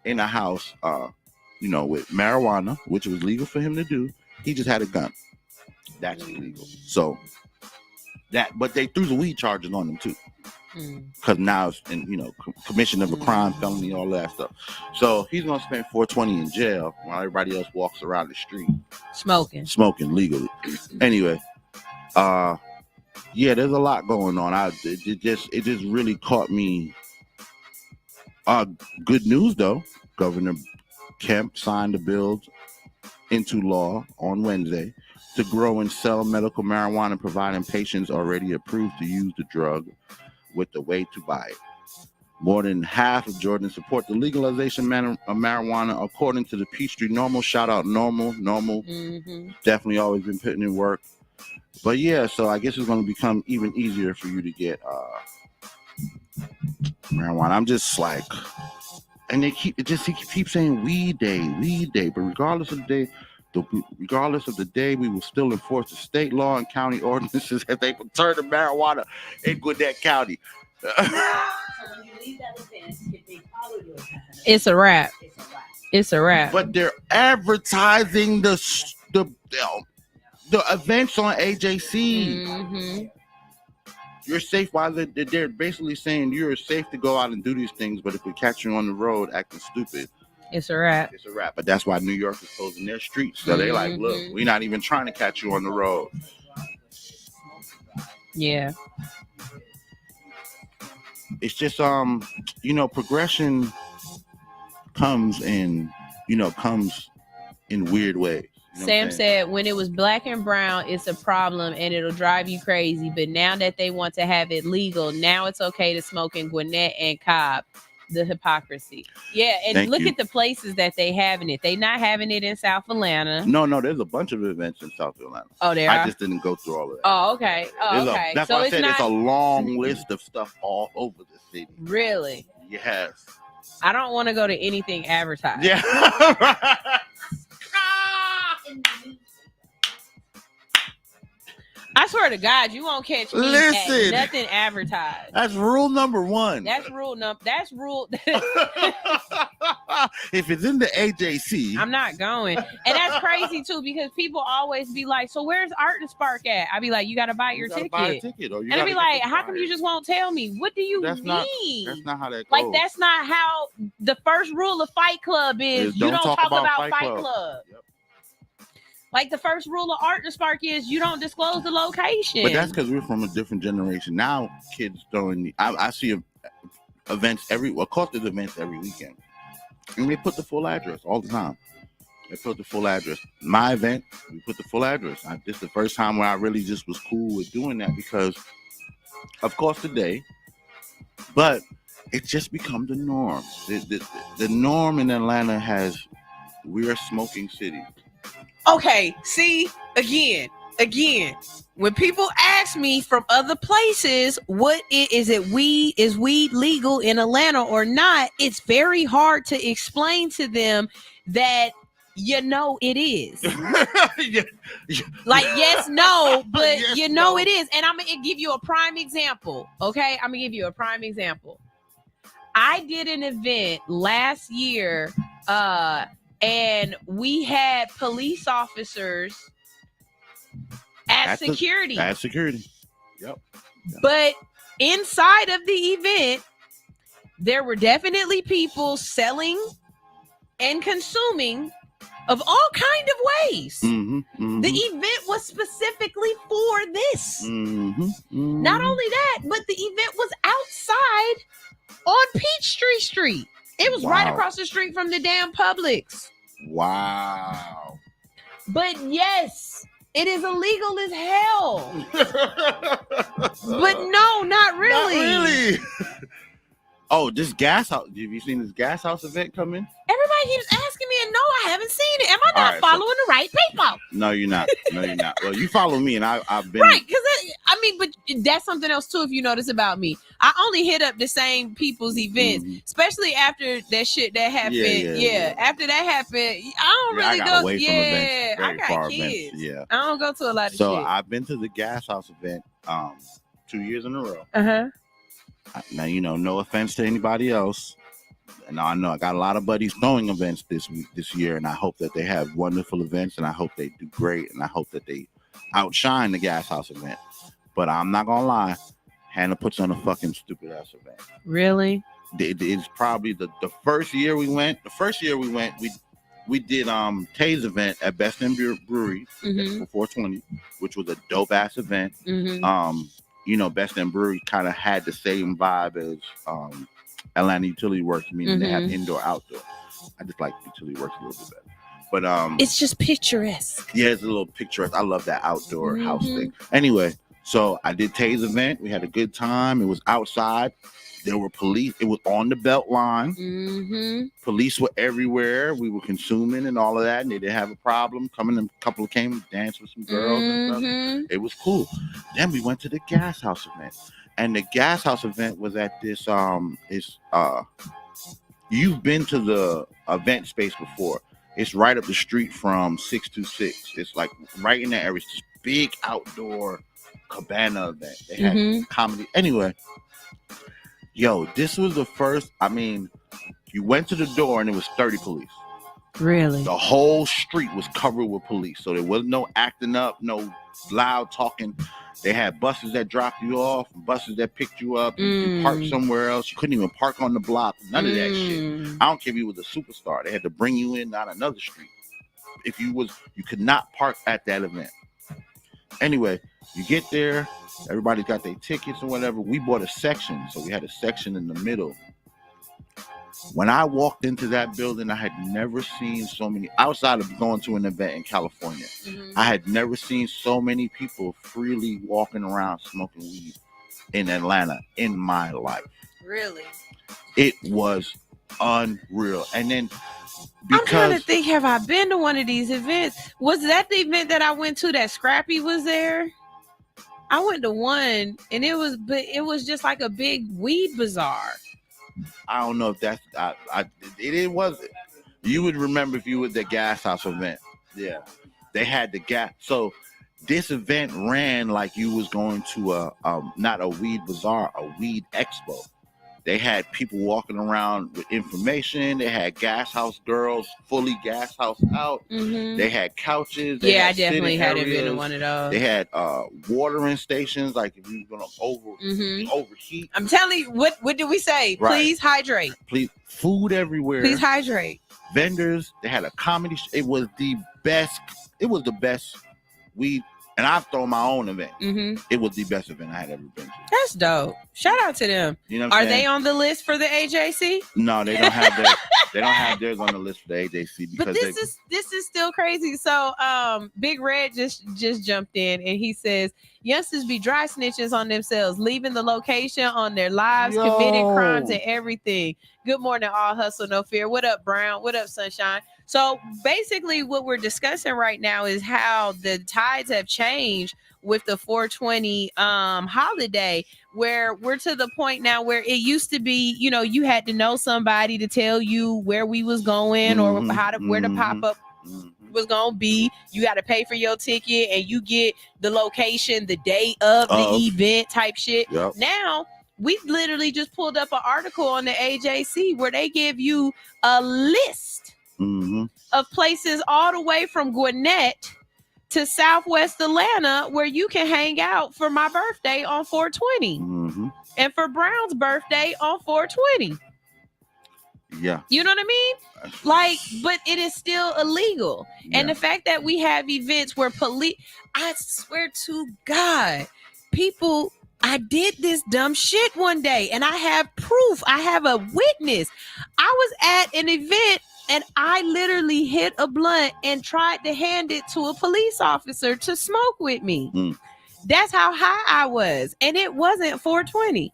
in a house, with marijuana, which was legal for him to do. He just had a gun. That's illegal. So but they threw the weed charges on him too. Because now it's commission of a crime, felony, all that stuff. So he's gonna spend $420 in jail while everybody else walks around the street smoking legally. Anyway, there's a lot going on. It just really caught me. Good news though, Governor Kemp signed the bill into law on Wednesday to grow and sell medical marijuana, providing patients already approved to use the drug with the way to buy it. More than half of Jordans support the legalization of marijuana, according to the Peachtree NORML. Shout out NORML. Definitely always been putting in work. But so I guess it's going to become even easier for you to get marijuana. I'm just like, and he keeps saying weed day, but regardless of the day, we will still enforce the state law and county ordinances as they return to marijuana in Gwinnett County. It's a wrap. It's a wrap. But they're advertising the events on AJC. You're safe while they're basically saying you're safe to go out and do these things, but if we catch you on the road acting stupid, it's a wrap. It's a wrap. But that's why New York is closing their streets. So they like, look, we're not even trying to catch you on the road. Yeah. It's just progression comes in weird ways. You know Sam said when it was black and brown, it's a problem and it'll drive you crazy. But now that they want to have it legal, now it's okay to smoke in Gwinnett and Cobb. The hypocrisy. Yeah, and look at the places that they having it. They not having it in South Atlanta. No, there's a bunch of events in South Atlanta. Oh, there I just didn't go through all of that. Oh, okay. Okay. That's why I said it's a long list of stuff all over the city. Really? Yes. I don't want to go to anything advertised. Yeah. I swear to God, you won't catch me at nothing advertised. That's rule number one. That's rule. If it's in the AJC, I'm not going. And that's crazy too, because people always be like, so where's Art and Spark at? I be like, you got to buy your ticket. Buy a ticket and I be like, how come you just won't tell me? What do you mean? That's not how that goes. Like, that's not how the first rule of Fight Club is. You don't talk about Fight Club. Yep. Like the first rule of Art and Spark is you don't disclose the location. But that's because we're from a different generation. Now kids don't. I see events of course there's events every weekend. And they put the full address all the time. They put the full address. My event, we put the full address. This is the first time where I really just was cool with doing that because, of course, today, but it's just become the norm. The norm in Atlanta we're a smoking city. Okay, see, again, when people ask me from other places, is weed legal in Atlanta or not? It's very hard to explain to them that it is. Like, yes, no, but yes, it is. And I'm gonna give you a prime example. Okay, I'm gonna give you a prime example. I did an event last year, and we had police officers at security. Yep. But inside of the event, there were definitely people selling and consuming of all kind of ways. The event was specifically for this. Not only that, but the event was outside on Peachtree Street. It was right across the street from the damn Publix. Wow. But yes, it is illegal as hell. But no, not really. Not really. Oh, this gas house. Have you seen this gas house event coming? Everybody keeps asking me, and no, I haven't seen it. Am I not following the right people? No, you're not. Well, you follow me, and I've been right. Because but that's something else too. If you notice about me, I only hit up the same people's events, especially after that shit that happened. Yeah. After that happened, I don't really go. Away from events, I got kids. Events. Yeah, I don't go to a lot of shit. So I've been to the gas house event. 2 years in a row. Uh-huh. Now, no offense to anybody else. And I know I got a lot of buddies throwing events this year, and I hope that they have wonderful events, and I hope they do great, and I hope that they outshine the Gas House event. But I'm not gonna lie, Hannah puts on a fucking stupid ass event. Really? It's probably the first year we went. The first year we went, we did Tay's event at Best End Brewery for 420, which was a dope ass event. Best End Brewery kind of had the same vibe as Atlanta Utility Works, meaning they have indoor outdoor. I just like Utility Works a little bit better. But it's just picturesque. Yeah, it's a little picturesque. I love that outdoor house thing. Anyway, so I did Tay's event. We had a good time. It was outside. There were police. It was on the belt line. Police were everywhere. We were consuming and all of that, and they didn't have a problem. A couple came dance with some girls and stuff. It was cool. Then we went to the Gas House event, and the Gas House event was at this. You've been to the event space before. It's right up the street from 626. It's like right in that area. It's this big outdoor cabana event. They had comedy. Anyway. Yo, this was the first, you went to the door and it was 30 police. Really? The whole street was covered with police. So there was no acting up, no loud talking. They had buses that dropped you off, buses that picked you up. You parked somewhere else. You couldn't even park on the block. None of that shit. I don't care if you was a superstar. They had to bring you in on another street. If you could not park at that event. Anyway, you get there. Everybody's got their tickets or whatever. We bought a section, so we had a section in the middle. When I walked into that building, I had never seen so many, outside of going to an event in California, I had never seen so many people freely walking around smoking weed in Atlanta in my life. Really? It was unreal. And then I'm trying to think, have I been to one of these events? Was that the event that I went to that Scrappy was there? I went to one, and it was just like a big weed bazaar. I don't know if that's it wasn't. You would remember if you were at the Gas House event. Yeah, they had the gas. So this event ran like you was going to not a weed bazaar, a weed expo. They had people walking around with information. They had Gas House girls, fully Gas House out. They had couches. They I definitely hadn't been to one of those. They had watering stations, like if you were gonna overheat. I'm telling you, what did we say? Right. Please hydrate. Please, food everywhere. Please hydrate. Vendors. They had a comedy. It was the best. It was the best weed. And I've thrown my own event. It was the best event I had ever been to. That's dope. Shout out to them. You know what I'm saying? They on the list for the AJC? No, they don't have theirs. They don't have theirs on the list for the AJC because but this is still crazy. So Big Red just jumped in and he says youngsters be dry snitches on themselves, leaving the location on their lives, committing crimes and everything. Good morning, all hustle, no fear. What up, Brown? What up, Sunshine? So basically what we're discussing right now is how the tides have changed with the 420 holiday, where we're to the point now where it used to be, you had to know somebody to tell you where we was going or where the pop-up was gonna be. You got to pay for your ticket and you get the location the day of the event type shit. Now we literally just pulled up an article on the AJC where they give you a list of places all the way from Gwinnett to Southwest Atlanta where you can hang out for my birthday on 420 and for Brown's birthday on 420. Yeah. You know what I mean? Like, but it is still illegal. Yeah. And the fact that we have events where I swear to God, people, I did this dumb shit one day and I have proof. I have a witness. I was at an event and I literally hit a blunt and tried to hand it to a police officer to smoke with me. That's how high I was. And it wasn't 420.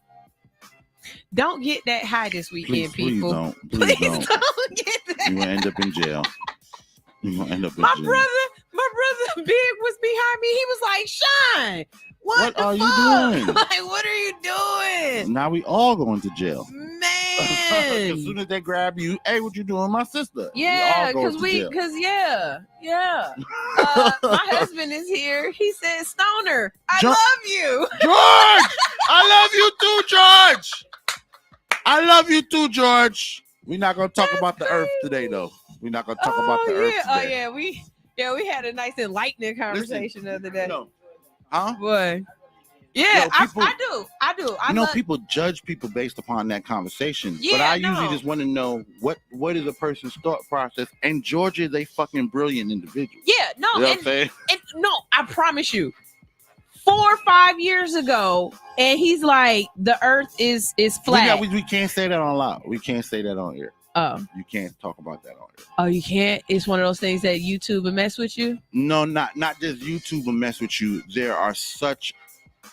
Don't get that high this weekend, people. Please don't get that. You're gonna end up in jail. My brother Big was behind me. He was like, Shine, what are you doing? Like, what are you doing? Now we all going to jail. Man. As soon as they grab you, hey, what you doing, my sister? Yeah, because my husband is here. He said, Stoner, I George- love you. George, I love you too, George. I love you too, George. We're not gonna talk about the earth today, though. We're not gonna talk about the earth today. We had a nice enlightening conversation the other day. Huh? Boy. Yeah, people- I do. I love- People judge people based upon that conversation. But Yeah, I usually no. just want to know what is a person's thought process. And George is a fucking brilliant individual. Yeah, no, You know what I'm saying? and no, I promise you, 4 or 5 years ago, and he's like, the earth is flat. We can't say that on loud. We can't say that on air. Oh. You can't talk about that on air. Oh, you can't? It's one of those things that YouTube will mess with you? No, not just YouTube will mess with you. There are such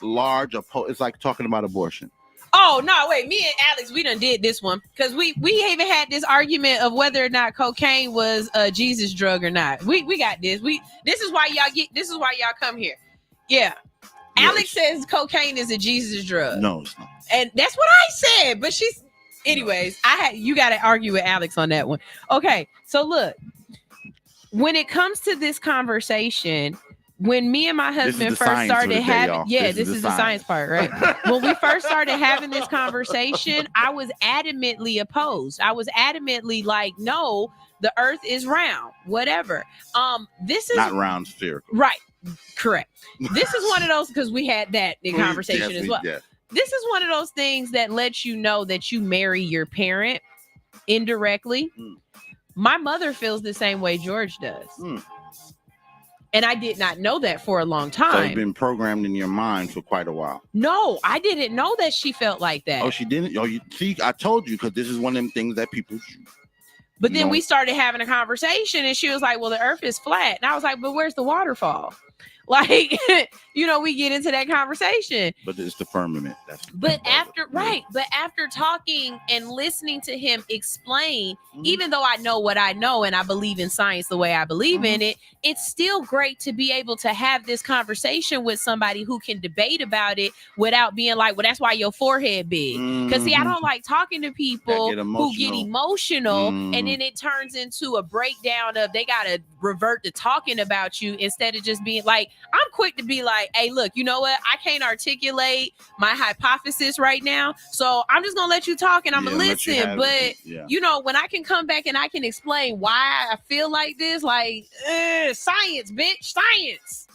large it's like talking about abortion. Oh, no, wait. Me and Alex, we done did this one. Because we even had this argument of whether or not cocaine was a Jesus drug or not. We got this. This is why y'all come here. Yeah. Yes. Alex says cocaine is a Jesus drug. No, it's not. And that's what I said. But anyways, you got to argue with Alex on that one. Okay, so look, when it comes to this conversation, when me and my husband first started having, this is the science part, right? When we first started having this conversation, I was adamantly opposed. I was adamantly like, no, the earth is round, whatever. This is not round, spherical. Right. Correct. This is one of those, because we had that in conversation as well. Yes. This is one of those things that lets you know that you marry your parent indirectly. My mother feels the same way George does. And I did not know that for a long So time. it's been programmed in your mind for quite a while. No, I didn't know that she felt like that. Oh, she didn't? Oh, you see, I told you, because this is one of them things that people... But then No. we started having a conversation and she was like, well, the earth is flat. And I was like, but where's the waterfall? Like, we get into that conversation. But it's the firmament. But after talking and listening to him explain, even though I know what I know and I believe in science the way I believe in it, it's still great to be able to have this conversation with somebody who can debate about it without being like, well, that's why your forehead big. Because see, I don't like talking to people who get emotional and then it turns into a breakdown of they got to revert to talking about you instead of just being like, I'm quick to be like, hey, look, you know what? I can't articulate my hypothesis right now. So I'm just going to let you talk and I'm going to listen. But, when I can come back and I can explain why I feel like this, like, science, bitch, science.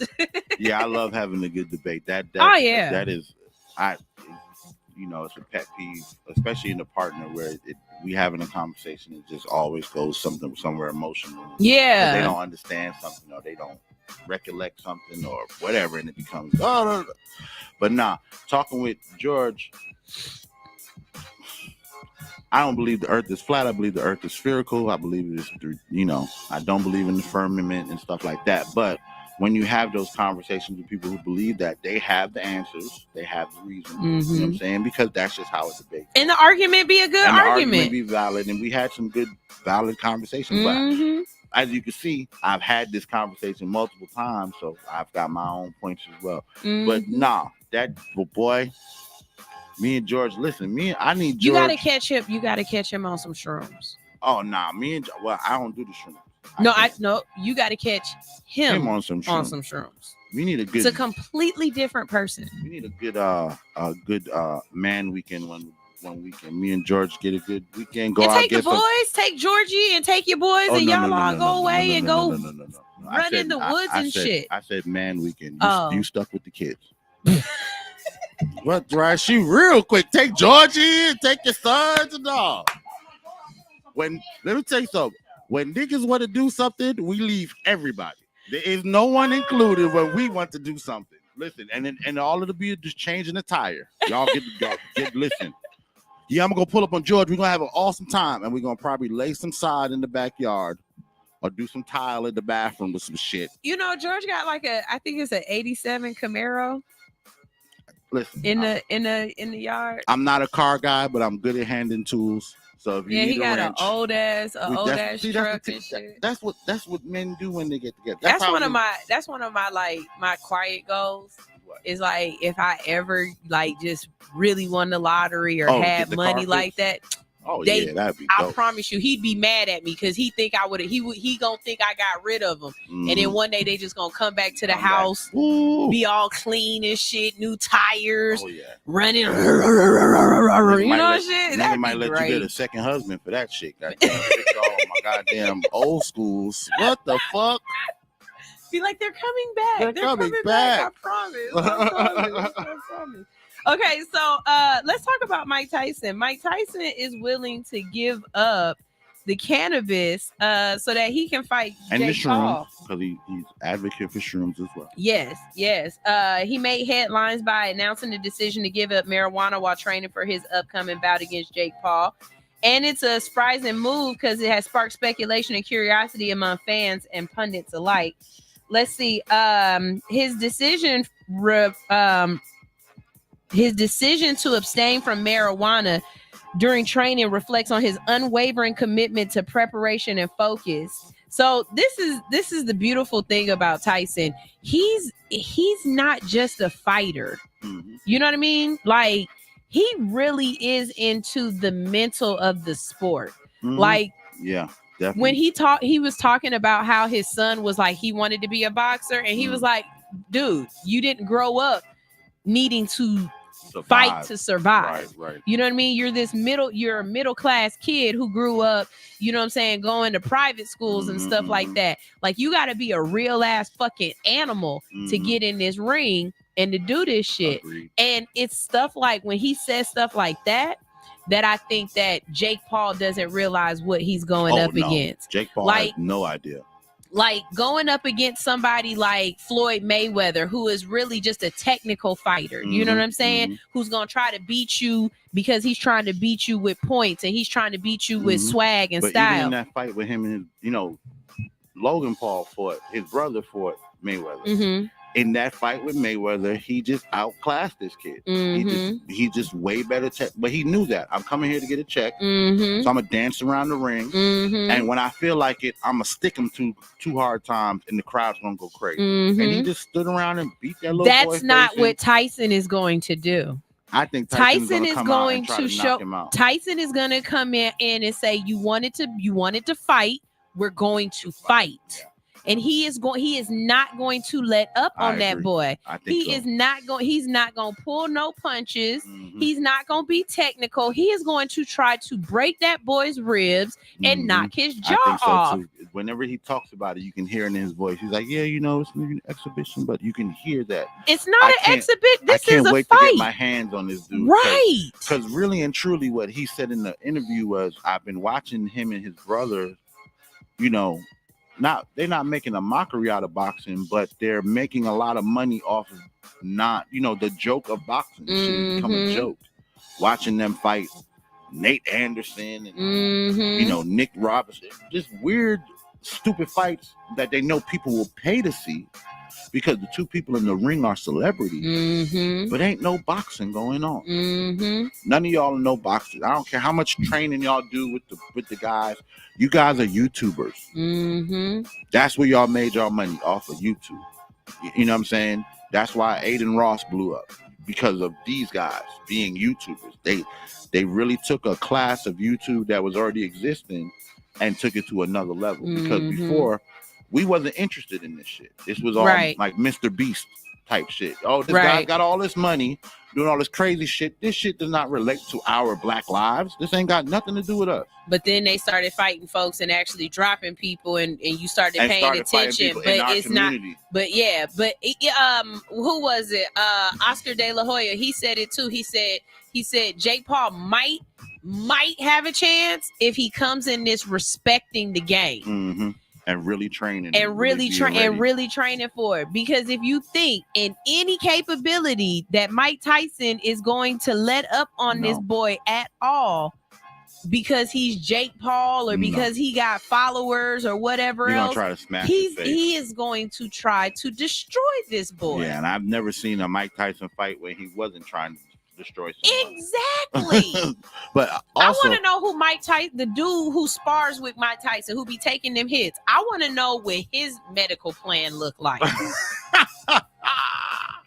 Yeah, I love having a good debate. That is, it's a pet peeve, especially in a partner where we having a conversation, it just always goes somewhere emotional. Yeah. They don't understand something or they don't recollect something or whatever, and it becomes But nah, talking with George, I don't believe the earth is flat. I believe the earth is spherical. I believe it's, I don't believe in the firmament and stuff like that. But when you have those conversations with people who believe that, they have the answers, they have the reason. You know what I'm saying? Because that's just how it's debate. And the argument be a good and the argument. be valid, and we had some good, valid conversations. But as you can see, I've had this conversation multiple times, so I've got my own points as well. But nah, boy, me and George, listen, I need George. You gotta catch him. You gotta catch him on some shrooms. Oh nah, I don't do the shrooms. You gotta catch him on some shrooms. We need a good. It's a completely different person. We need a good man weekend one weekend. Me and George get a good weekend. Go and out, take the boys, take Georgie, and take your boys, and y'all all go away and go run in the woods and shit. I said man weekend. You stuck with the kids. What, right? She real quick. Take Georgie in, take your sons and all. Let me tell you something. When niggas want to do something, we leave everybody. There is no one included when we want to do something. Listen, and all it'll be just changing the tire. Y'all get listen. Yeah, I'm gonna pull up on George. We're gonna have an awesome time, and we're gonna probably lay some sod in the backyard or do some tile in the bathroom with some shit. George got I think it's an 87 Camaro. Listen, in the yard. I'm not a car guy, but I'm good at handling tools. So if you need he got an old ass truck and shit. That's what men do when they get together. That's one of my my quiet goals. Is like if I ever just really won the lottery or had money like that. Oh yeah, that'd be I dope. promise you, he'd be mad at me because he think I would. He gonna think I got rid of him, and then one day they just gonna come back to the house, be all clean and shit, new tires, running, you know shit. Nigga might let you get a second husband for that shit. Goddamn, all my goddamn old schools. What the fuck? Be like, they're coming back. They're coming back. I promise. I promise. Okay, so let's talk about Mike Tyson. Mike Tyson is willing to give up the cannabis so that he can fight And the Jake Paul. shrooms, because he's advocate for shrooms as well. Yes. He made headlines by announcing the decision to give up marijuana while training for his upcoming bout against Jake Paul. And it's a surprising move because it has sparked speculation and curiosity among fans and pundits alike. Let's see. His decision to abstain from marijuana during training reflects on his unwavering commitment to preparation and focus. So this is the beautiful thing about Tyson. He's not just a fighter. You know what I mean? Like, he really is into the mental of the sport. Like, yeah, definitely. when he was talking about how his son was like, he wanted to be a boxer, and he was like, dude, you didn't grow up needing to fight to survive. Right. You know what I mean? You're a middle class kid who grew up, you know what I'm saying, going to private schools and stuff like that. Like, you got to be a real ass fucking animal to get in this ring and to do this shit. And it's stuff like when he says stuff like that I think that Jake Paul doesn't realize what he's going up against. Jake Paul has no idea. Like, going up against somebody like Floyd Mayweather, who is really just a technical fighter. You know what I'm saying? Who's going to try to beat you because he's trying to beat you with points and he's trying to beat you with swag and but style. Even in that fight with him and Logan Paul fought, his brother fought Mayweather. In that fight with Mayweather, he just outclassed this kid. He just way better but he knew that. I'm coming here to get a check. So I'm gonna dance around the ring. And when I feel like it, I'm gonna stick him two hard times and the crowd's gonna go crazy. And he just stood around and beat that little boy. That's not what Tyson is going to do. I think Tyson is going to show. Him out. Tyson is going to come in and say, you wanted to fight. We're going to fight. And he is not going to let up on that boy. He's not going to pull no punches. He's not going to be technical. He is going to try to break that boy's ribs and knock his jaw off. Too. Whenever he talks about it, you can hear it in his voice. He's like, yeah, it's an exhibition, but you can hear that. It's not an exhibition. This is a fight. I can't wait to get my hands on this dude. Right. Because really and truly what he said in the interview was, I've been watching him and his brother, they're not making a mockery out of boxing, but they're making a lot of money off of the joke of boxing. Shit become a joke. Watching them fight Nate Anderson and Nick Robinson, just weird, stupid fights that they know people will pay to see because the two people in the ring are celebrities. But ain't no boxing going on. None of y'all are no boxers. I don't care how much training y'all do with the guys. You guys are YouTubers. That's where y'all made y'all money, off of YouTube. You know what I'm saying? That's why Aiden Ross blew up, because of these guys being YouTubers. They really took a class of YouTube that was already existing and took it to another level. Because before, we wasn't interested in this shit. This was all like Mr. Beast type shit. Oh, this guy got all this money doing all this crazy shit. This shit does not relate to our black lives. This ain't got nothing to do with us. But then they started fighting folks and actually dropping people, and you started paying attention. But it's community. Who was it? Oscar De La Hoya. He said it too. He said Jake Paul might have a chance if he comes in this respecting the game. And really training. And really training for it. Because if you think in any capability that Mike Tyson is going to let up on this boy at all, because he's Jake Paul or because he got followers or whatever else, try to smash he is going to try to destroy this boy. Yeah, and I've never seen a Mike Tyson fight where he wasn't trying to destroy someone. Exactly. But also, I want to know who Mike Tyson, the dude who spars with Mike Tyson, who be taking them hits. I want to know what his medical plan looked like.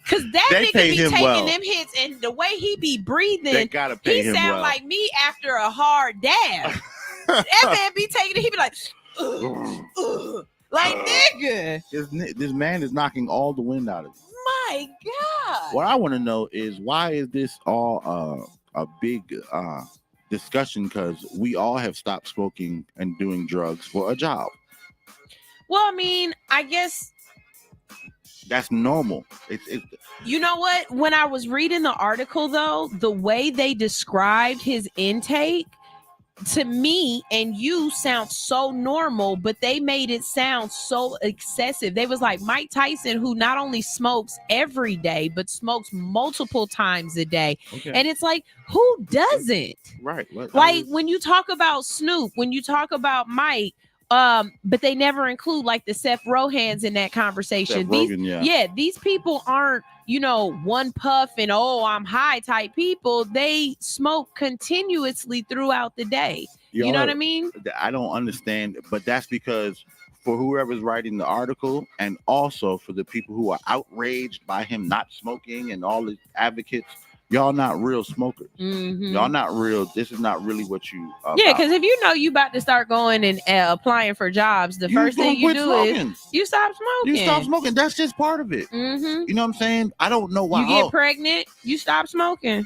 Because Cause that They nigga pay be him taking well. them hits, and the way he be breathing, They gotta pay he him sound well. like me after a hard dab. That man be taking it. He be like, like nigga. This man is knocking all the wind out of you. My God. What I want to know is why is this all a big discussion? Because we all have stopped smoking and doing drugs for a job. Well, I mean, I guess That's normal. It's you know what? When I was reading the article, though, the way they described his intake to me and you sound so normal, but they made it sound so excessive. They was like Mike Tyson, who not only smokes every day, but smokes multiple times a day. Okay. And it's like, who doesn't? right. Like when you talk about Snoop, when you talk about Mike, but they never include like the Seth Rogens in that conversation. Seth Rogen, yeah, these people aren't, you know, one puff and oh, I'm high type people. They smoke continuously throughout the day. You know what I mean? I don't understand, but that's because for whoever's writing the article, and also for the people who are outraged by him not smoking and all the advocates, y'all not real smokers. Mhm. Y'all not real. This is not really what you. Yeah, because if you know you about to start going and applying for jobs, the first gonna thing you quit do smoking. is you stop smoking. You stop smoking. That's just part of it. Mm-hmm. You know what I'm saying? I don't know why. You get pregnant, you stop smoking.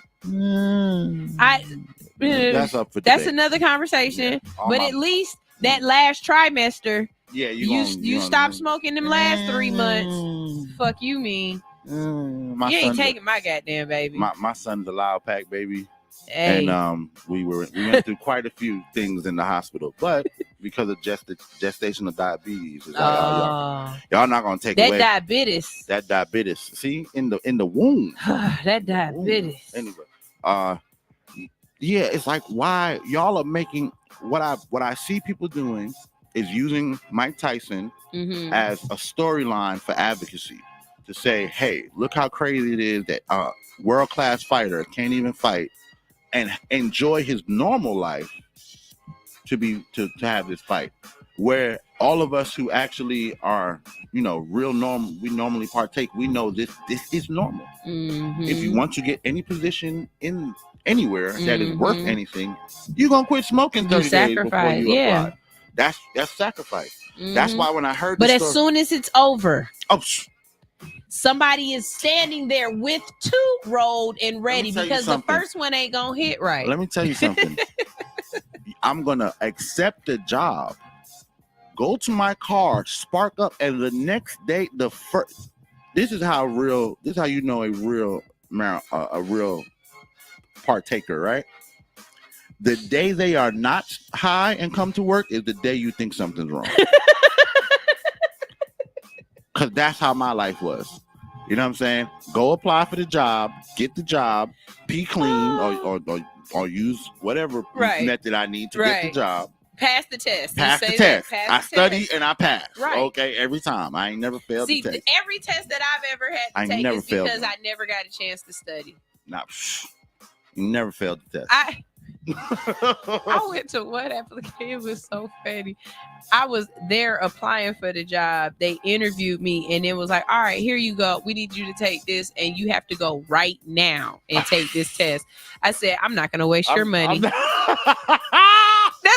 That's up for That's debate. another conversation. All But my- at least that last trimester, Yeah, you stop smoking them last 3 months. Fuck you mean. My You ain't son's a- taking my goddamn baby. My son's a loud pack baby. Hey. And we went through quite a few things in the hospital, but because of gestational diabetes, it's like, y'all not gonna take that away diabetes. that diabetes. See in the womb. That diabetes. Anyway, yeah, it's like why y'all are making what I see people doing is using Mike Tyson Mhm. as a storyline for advocacy to say, hey, look how crazy it is that world-class fighter can't even fight and enjoy his normal life to have this fight, where all of us who actually are, you know, real normal, we normally partake, we know this is normal. Mhm. If you want to get any position in anywhere that is worth Mhm. anything, you're gonna quit smoking 30 days before sacrifice, you yeah. apply. That's sacrifice. That's Mhm. why when I heard But the as story, soon as it's over, somebody is standing there with two rolled and ready tell you because the something. first one ain't gonna hit right. let me tell you something. I'm gonna accept the job, go to my car, spark up, and the next day, this is how you know a real partaker, right? The day they are not high and come to work is the day you think something's wrong. Because that's how my life was. You know what I'm saying? Go apply for the job, get the job, be clean, or use whatever Right. method I need to get the Right. job. Pass the test. You Pass the say test. that, I pass the study test. and I pass. Right. Okay, every time. I ain't never failed See, the test. every test that I've ever had to I take never is failed because one. I never got a chance to study. Nah, you never failed the test. I went to what application? It was so funny. I was there applying for the job. They interviewed me and it was like, all right, here you go. We need you to take this and you have to go right now and take this test. I said, I'm not going to waste your money. That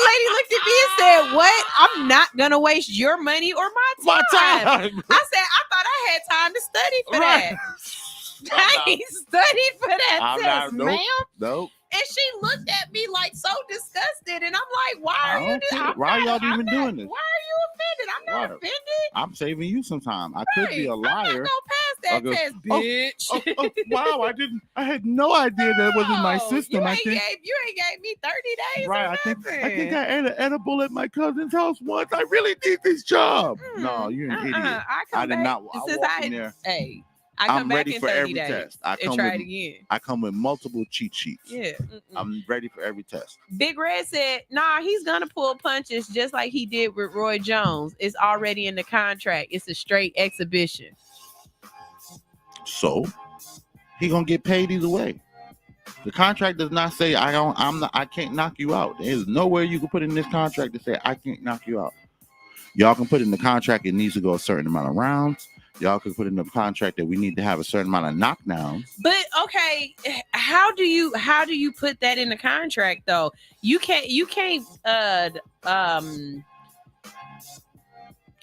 lady looked at me and said, what? I'm not going to waste your money or my time. I said, I thought I had time to study for that. I ain't studied for that I'm test, not- ma'am. Nope. And she looked at me like so disgusted. And I'm like, why are you doing Okay. Why y'all even doing this? Why are you offended? I'm not Right. offended. I'm saving you some time. I could be a liar. Pass that I'll go, test, "Oh, bitch. wow, I had no idea that was in my No, system. You I ain't think gave me 30 days. right. Or I think nothing. I ate an edible at my cousin's house once. I really need this job. No, you're an idiot. I did not. I since walked in there. Hey, I come I'm back ready in for 30 every days test. I and come try with, it again. I come with multiple cheat sheets. Yeah. I'm ready for every test. Big Red said, nah, he's gonna pull punches just like he did with Roy Jones. It's already in the contract. It's a straight exhibition. So he gonna get paid either way. The contract does not say I can't knock you out. There's nowhere you can put in this contract to say I can't knock you out. Y'all can put in the contract it needs to go a certain amount of rounds. y'all could put in the contract that we need to have a certain amount of knockdowns. But okay, how do you put that in the contract though? You can't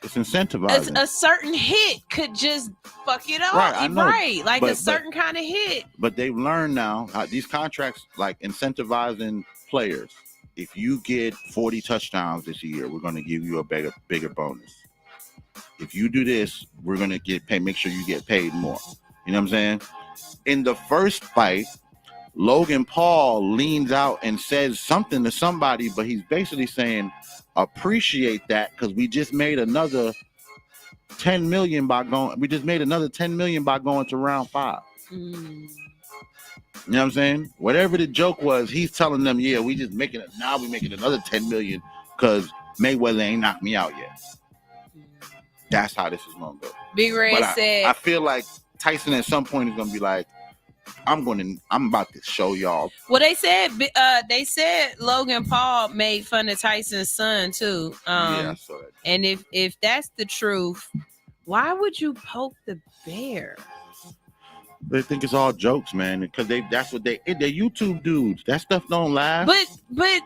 It's incentivizing. a certain hit could just fuck it up. Right, I know. Right. Like But- a certain kind of hit. But they've learned now how these contracts like incentivizing players. If you get 40 touchdowns this year, we're going to give you a bigger bonus. If you do this, we're going to get paid. Make sure you get paid more. You know what I'm saying? In the first fight, Logan Paul leans out and says something to somebody, but he's basically saying, appreciate that because we just made another 10 million by going. We just made another 10 million by going to round 5. You know what I'm saying? Whatever the joke was, he's telling them, yeah, we just making it now. We making another 10 million because Mayweather ain't knocked me out yet. That's how this is gonna go. Big Red But said, I feel like Tyson at some point is gonna be like, I'm about to show y'all. well, they said Logan Paul made fun of Tyson's son too. Yeah, I saw that. And if that's the truth, why would you poke the bear? They think it's all jokes, man, because they're YouTube dudes. That stuff don't last. But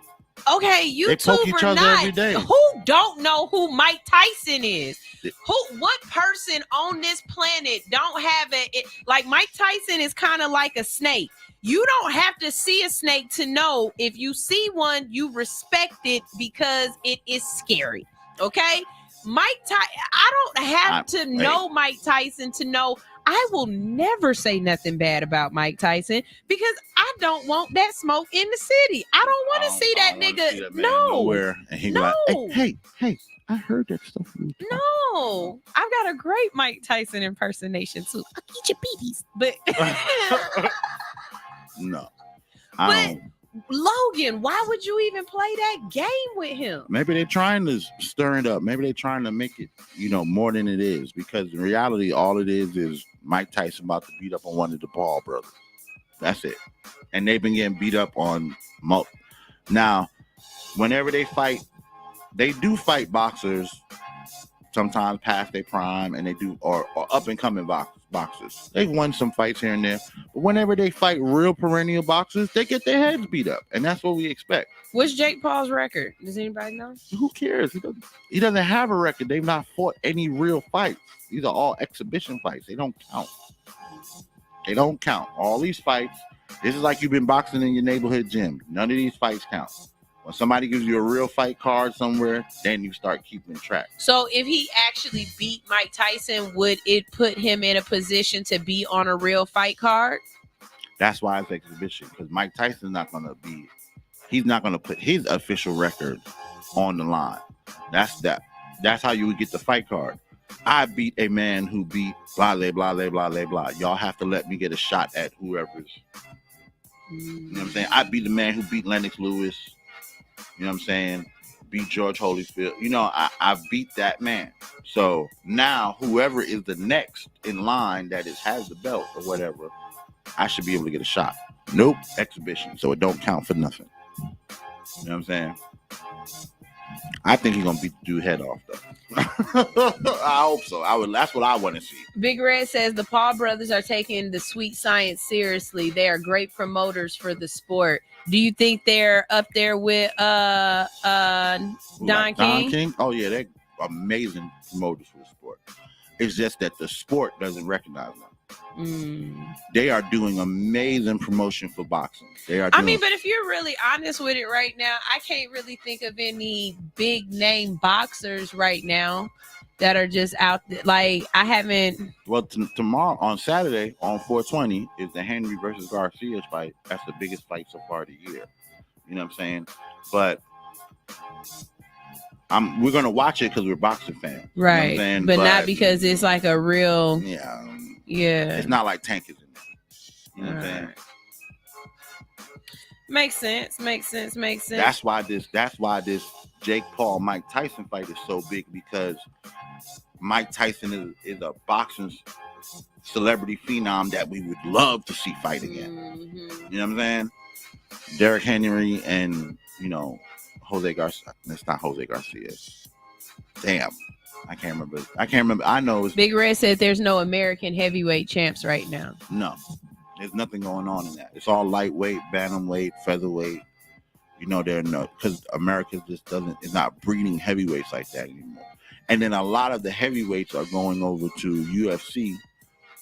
okay, They poke YouTube each or other not, every day. who don't know who Mike Tyson is? What person on this planet don't have it? Like Mike Tyson is kind of like a snake. You don't have to see a snake to know. If you see one, you respect it because it is scary. Okay, I don't have to know Mike Tyson to know. I will never say nothing bad about Mike Tyson because I don't want that smoke in the city. I don't want to see that nigga. Nowhere. And he be like, hey, I heard that stuff. No, I've got a great Mike Tyson impersonation too. I'll get your beaties. But No. But Logan, why would you even play that game with him? Maybe they're trying to stir it up. Maybe they're trying to make it, more than it is. Because in reality, all it is Mike Tyson about to beat up on one of the Paul brothers. That's it. And they've been getting beat up on. Now, whenever they fight, they do fight boxers sometimes past their prime, and they do or up and coming boxers. They've won some fights here and there, but whenever they fight real perennial boxers, they get their heads beat up, and that's what we expect. What's Jake Paul's record? Does anybody know? Who cares? He doesn't have a record. They've not fought any real fights. These are all exhibition fights. They don't count. They don't count. All these fights. This is like you've been boxing in your neighborhood gym. None of these fights count. When somebody gives you a real fight card somewhere, then you start keeping track. So if he actually beat Mike Tyson, would it put him in a position to be on a real fight card? That's why it's exhibition, because Mike Tyson's not going to be, he's not going to put his official record on the line. That's how you would get the fight card. I beat a man who beat blah, blah, blah, blah, blah, blah, blah. Y'all have to let me get a shot at whoever's. You know what I'm saying? I beat the man who beat Lennox Lewis. You know what I'm saying? Beat George Holyfield. I beat that man. So now whoever is the next in line that has the belt or whatever, I should be able to get a shot. Nope, exhibition. So it don't count for nothing. You know what I'm saying? I think he's gonna beat the dude head off though. I hope so. That's what I want to see. Big Red says the Paul brothers are taking the sweet science seriously. They are great promoters for the sport. Do you think they're up there with Don King? Oh yeah, they're amazing promoters for the sport. It's just that the sport doesn't recognize them. They are doing amazing promotion for boxing. But if you're really honest with it right now, I can't really think of any big name boxers right now that are just out there. Like I haven't. Well, tomorrow on Saturday on 420 is the Henry versus Garcia fight. That's the biggest fight so far of the year. You know what I'm saying? But we're gonna watch it because we're boxing fans, right? You know what I'm saying? But not because it's like a real. Yeah. It's not like Tank is in there. You know what I'm saying? Makes sense. That's why this Jake Paul Mike Tyson fight is so big, because Mike Tyson is a boxing celebrity phenom that we would love to see fight again. You know what I'm saying? Derrick Henry and Jose Garcia. It's not Jose Garcia. Damn. I can't remember. I know it's Big Red said there's no American heavyweight champs right now. no. There's nothing going on in that. It's all lightweight, bantamweight, featherweight. You know, they're no, because America just is not breeding heavyweights like that anymore. And then a lot of the heavyweights are going over to UFC.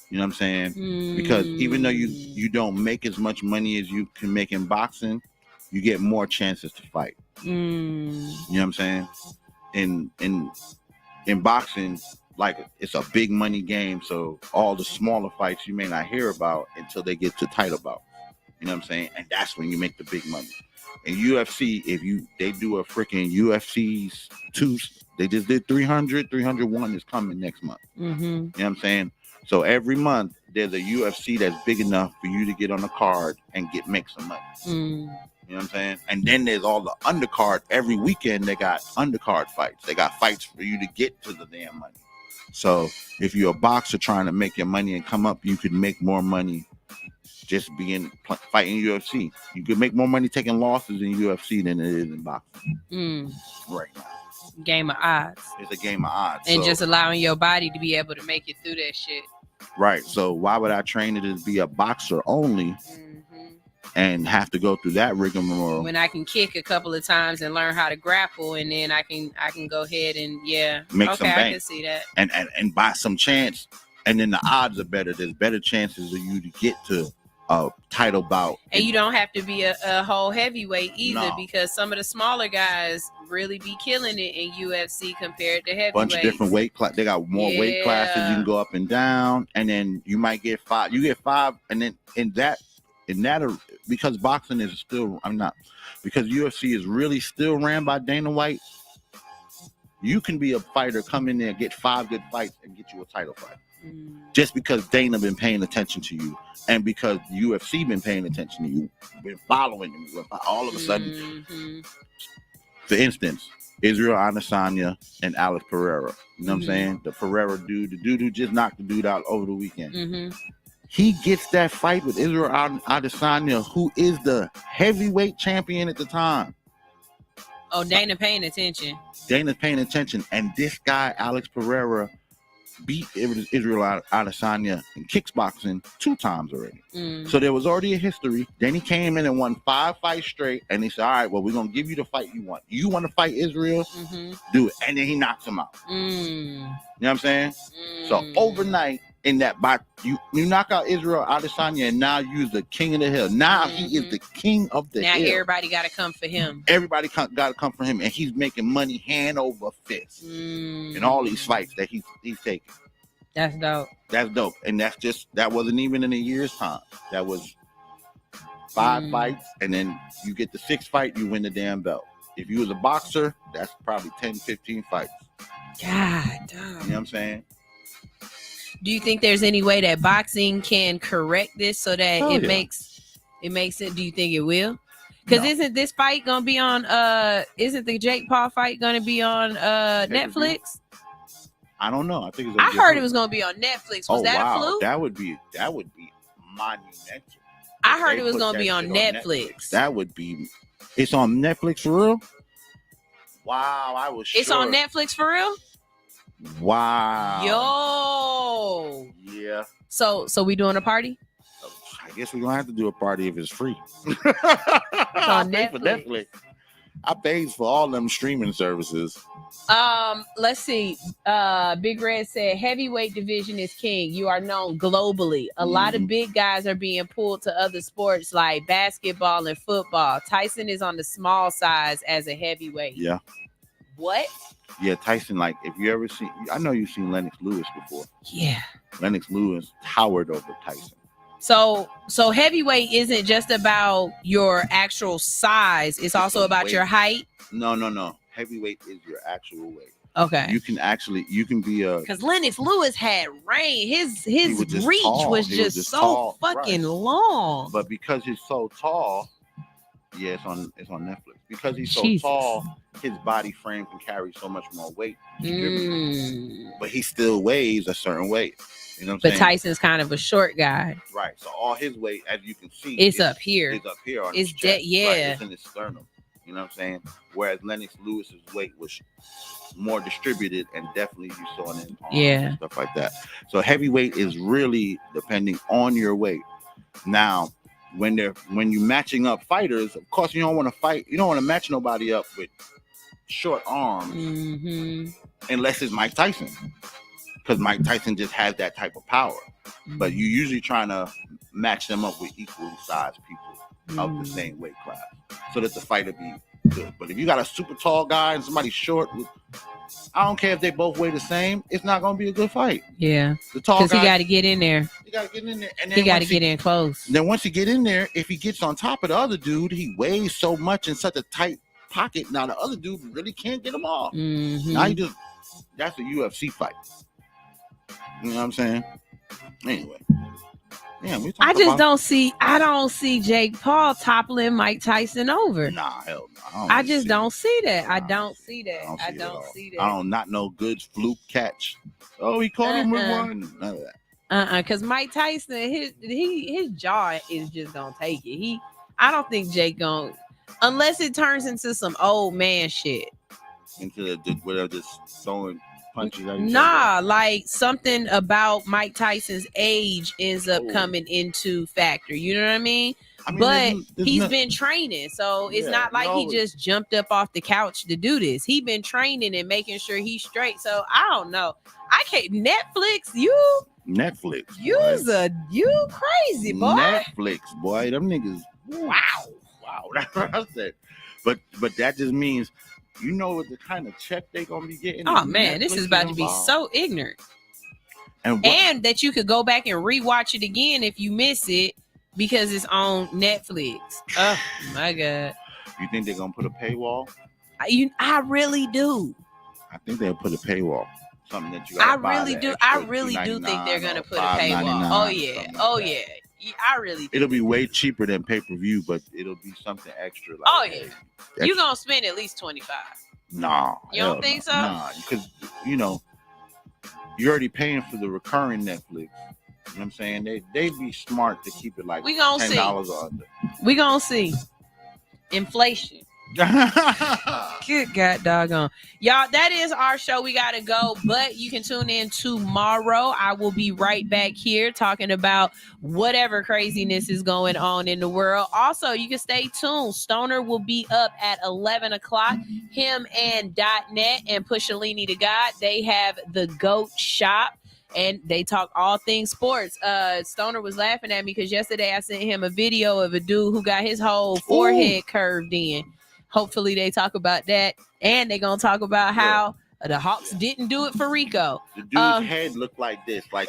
You know what I'm saying? Because even though you don't make as much money as you can make in boxing, you get more chances to fight. You know what I'm saying? In boxing, like, it's a big money game, so all the smaller fights you may not hear about until they get to title bout. You know what I'm saying? And that's when you make the big money. In UFC, they do a freaking UFC's 2, they just did 300, 301 is coming next month. You know what I'm saying? So every month there's a UFC that's big enough for you to get on the card and make some money. You know what I'm saying? And then there's all the undercard. Every weekend they got undercard fights. They got fights for you to get to the damn money. So if you're a boxer trying to make your money and come up, you could make more money just fighting UFC. You could make more money taking losses in UFC than it is in boxing right now. Game of odds. It's a game of odds. And so, just allowing your body to be able to make it through that shit. right. So why would I train it to be a boxer only and have to go through that rigmarole? When I can kick a couple of times and learn how to grapple, and then I can go ahead and Make some I bank. can see that. And by some chance, and then the odds are better. There's better chances of you to get to a title bout. And you don't have to be a whole heavyweight either, No. because some of the smaller guys really be killing it in UFC compared to heavyweights. Bunch of different weight class. They got more weight classes. You can go up and down, and then you might get 5. You get 5, and then in that, because boxing is still, because UFC is really still ran by Dana White. You can be a fighter, come in there, get 5 good fights, and get you a title fight. Just because Dana been paying attention to you, and because UFC been paying attention to you, been following you. All of a sudden, for instance, Israel Adesanya and Alex Pereira. You know what I'm saying? The Pereira dude, the dude who just knocked the dude out over the weekend. He gets that fight with Israel Adesanya, who is the heavyweight champion at the time. Oh, Dana paying attention. Dana's paying attention, and this guy, Alex Pereira, beat Israel Adesanya in kickboxing 2 times already. So there was already a history. Then he came in and won 5 fights straight, and he said, all right, well, we're going to give you the fight you want. You want to fight Israel? Do it. And then he knocks him out. You know what I'm saying? So overnight, in that bout, you knock out Israel Adesanya, and now you're the king of the hill. Now he is the king of the hill. Now everybody got to come for him. Everybody got to come for him, and he's making money hand over fist in all these fights that he's taking. That's dope. That's dope, and that wasn't even in a year's time. That was 5 fights, and then you get the 6th fight, you win the damn belt. If you was a boxer, that's probably 10, 15 fights. God damn. You know what I'm saying? Do you think there's any way that boxing can correct this so that Hell it yeah. makes it? Do you think it will? Because isn't this fight gonna be on? Isn't the Jake Paul fight gonna be on Netflix? I don't know. I think it's. I heard it was gonna be on Netflix. Was that a fluke? That would be monumental. I heard They it was put gonna that be on shit Netflix. That would be. It's on Netflix for real. Wow, I was. It's on Netflix for real. Wow. Yo. Yeah. So we doing a party? I guess we're gonna have to do a party if it's free. It's I on pay for Netflix. I pays for all them streaming services. Let's see. Big Red said heavyweight division is king. You are known globally. A lot of big guys are being pulled to other sports like basketball and football. Tyson is on the small size as a heavyweight. Yeah. What? Yeah, Tyson, like, if you ever seen, I know you've seen Lennox Lewis before. Yeah. Lennox Lewis towered over Tyson. So heavyweight isn't just about your actual size. It's also about your height. No. Heavyweight is your actual weight. Okay. You can be a. Because Lennox Lewis had range. His was just reach tall. was He just was so tall, fucking right. long. But because he's so tall, yeah, it's on Netflix. Because he's so Jesus. tall, his body frame can carry so much more weight. But he still weighs a certain weight. You know what I'm But saying? Tyson's kind of a short guy. Right. So all his weight, as you can see, It's up here. It's up here on It's his chest. yeah. Right, it's in his sternum. You know what I'm saying? Whereas Lennox Lewis's weight was more distributed, and definitely you saw it in arms and stuff like that. So heavyweight is really depending on your weight. Now, when you matching up fighters, of course you don't want to match nobody up with short arms unless it's Mike Tyson, because Mike Tyson just has that type of power. But you usually trying to match them up with equally sized people of the same weight class, so that the fight will be good. But if you got a super tall guy and somebody short, I don't care if they both weigh the same, it's not going to be a good fight. Yeah, the tall because guy, he got to get in there. He got to get in there, and then he got to get in close. Then once you get in there, if he gets on top of the other dude, he weighs so much in such a tight pocket. Now the other dude really can't get him off. Now that's a UFC fight. You know what I'm saying? Anyway. Yeah, I don't see Jake Paul toppling Mike Tyson over. Nah, hell no. I just don't see that. I don't see that. I don't not no good fluke catch. Oh, he caught him with one. None of that. Because Mike Tyson, his jaw is just gonna take it. I don't think Jake gonna, unless it turns into some old man shit. Into the whatever, just throwing punches. Nah, like something about Mike Tyson's age ends up coming into factor. You know what I mean? But he's been training, so it's not like he just jumped up off the couch to do this. He been training and making sure he's straight. So I don't know. I can't. Netflix, you crazy boy. Netflix, boy, them niggas. Wow. That's what I said. But that just means, you know what the kind of check they gonna be getting. Oh man, this is about to be so ignorant. And that you could go back and rewatch it again if you miss it because it's on Netflix. Oh my god. You think they're gonna put a paywall? I really do. I think they'll put a paywall. Something that you gotta buy. I really do think they're gonna put a paywall. Oh yeah. I really do. It'll be way cheaper than pay-per-view, but it'll be something extra. Like, You're gonna spend at least $25. Nah. You don't think so? Nah, because you're already paying for the recurring Netflix. You know what I'm saying? They'd be smart to keep it like $10 or under. We gonna see. Inflation. Good God doggone. Y'all, that is our show. We gotta go, but you can tune in tomorrow. I will be right back here talking about whatever craziness is going on in the world. Also, you can stay tuned. Stoner will be up at 11 o'clock. Him and .net and Pushalini to God. They have the GOAT Shop, and they talk all things sports. Stoner was laughing at me because yesterday I sent him a video of a dude who got his whole forehead curved in. Hopefully they talk about that, and they're gonna talk about how the Hawks didn't do it for Rico. The dude's head looked like this, like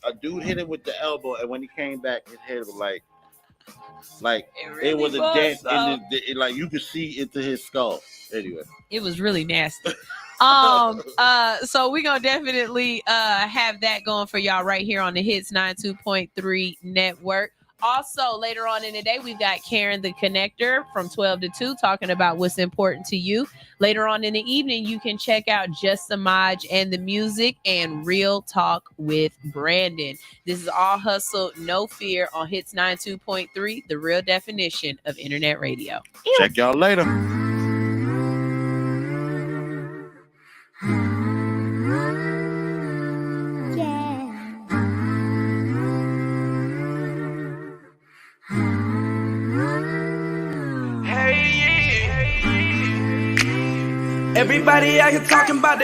a dude hit him with the elbow, and when he came back, his head was like it was a dent in his, like you could see into his skull. Anyway, it was really nasty. So we're gonna definitely have that going for y'all right here on the Hits 92.3 network. Also, later on in the day, we've got Karen the Connector from 12 to 2 talking about what's important to you. Later on in the evening, you can check out Just Samaj and the Music and Real Talk with Brandon. This is All Hustle, No Fear on Hits 92.3, the real definition of internet radio. Check y'all later. Everybody out here talking about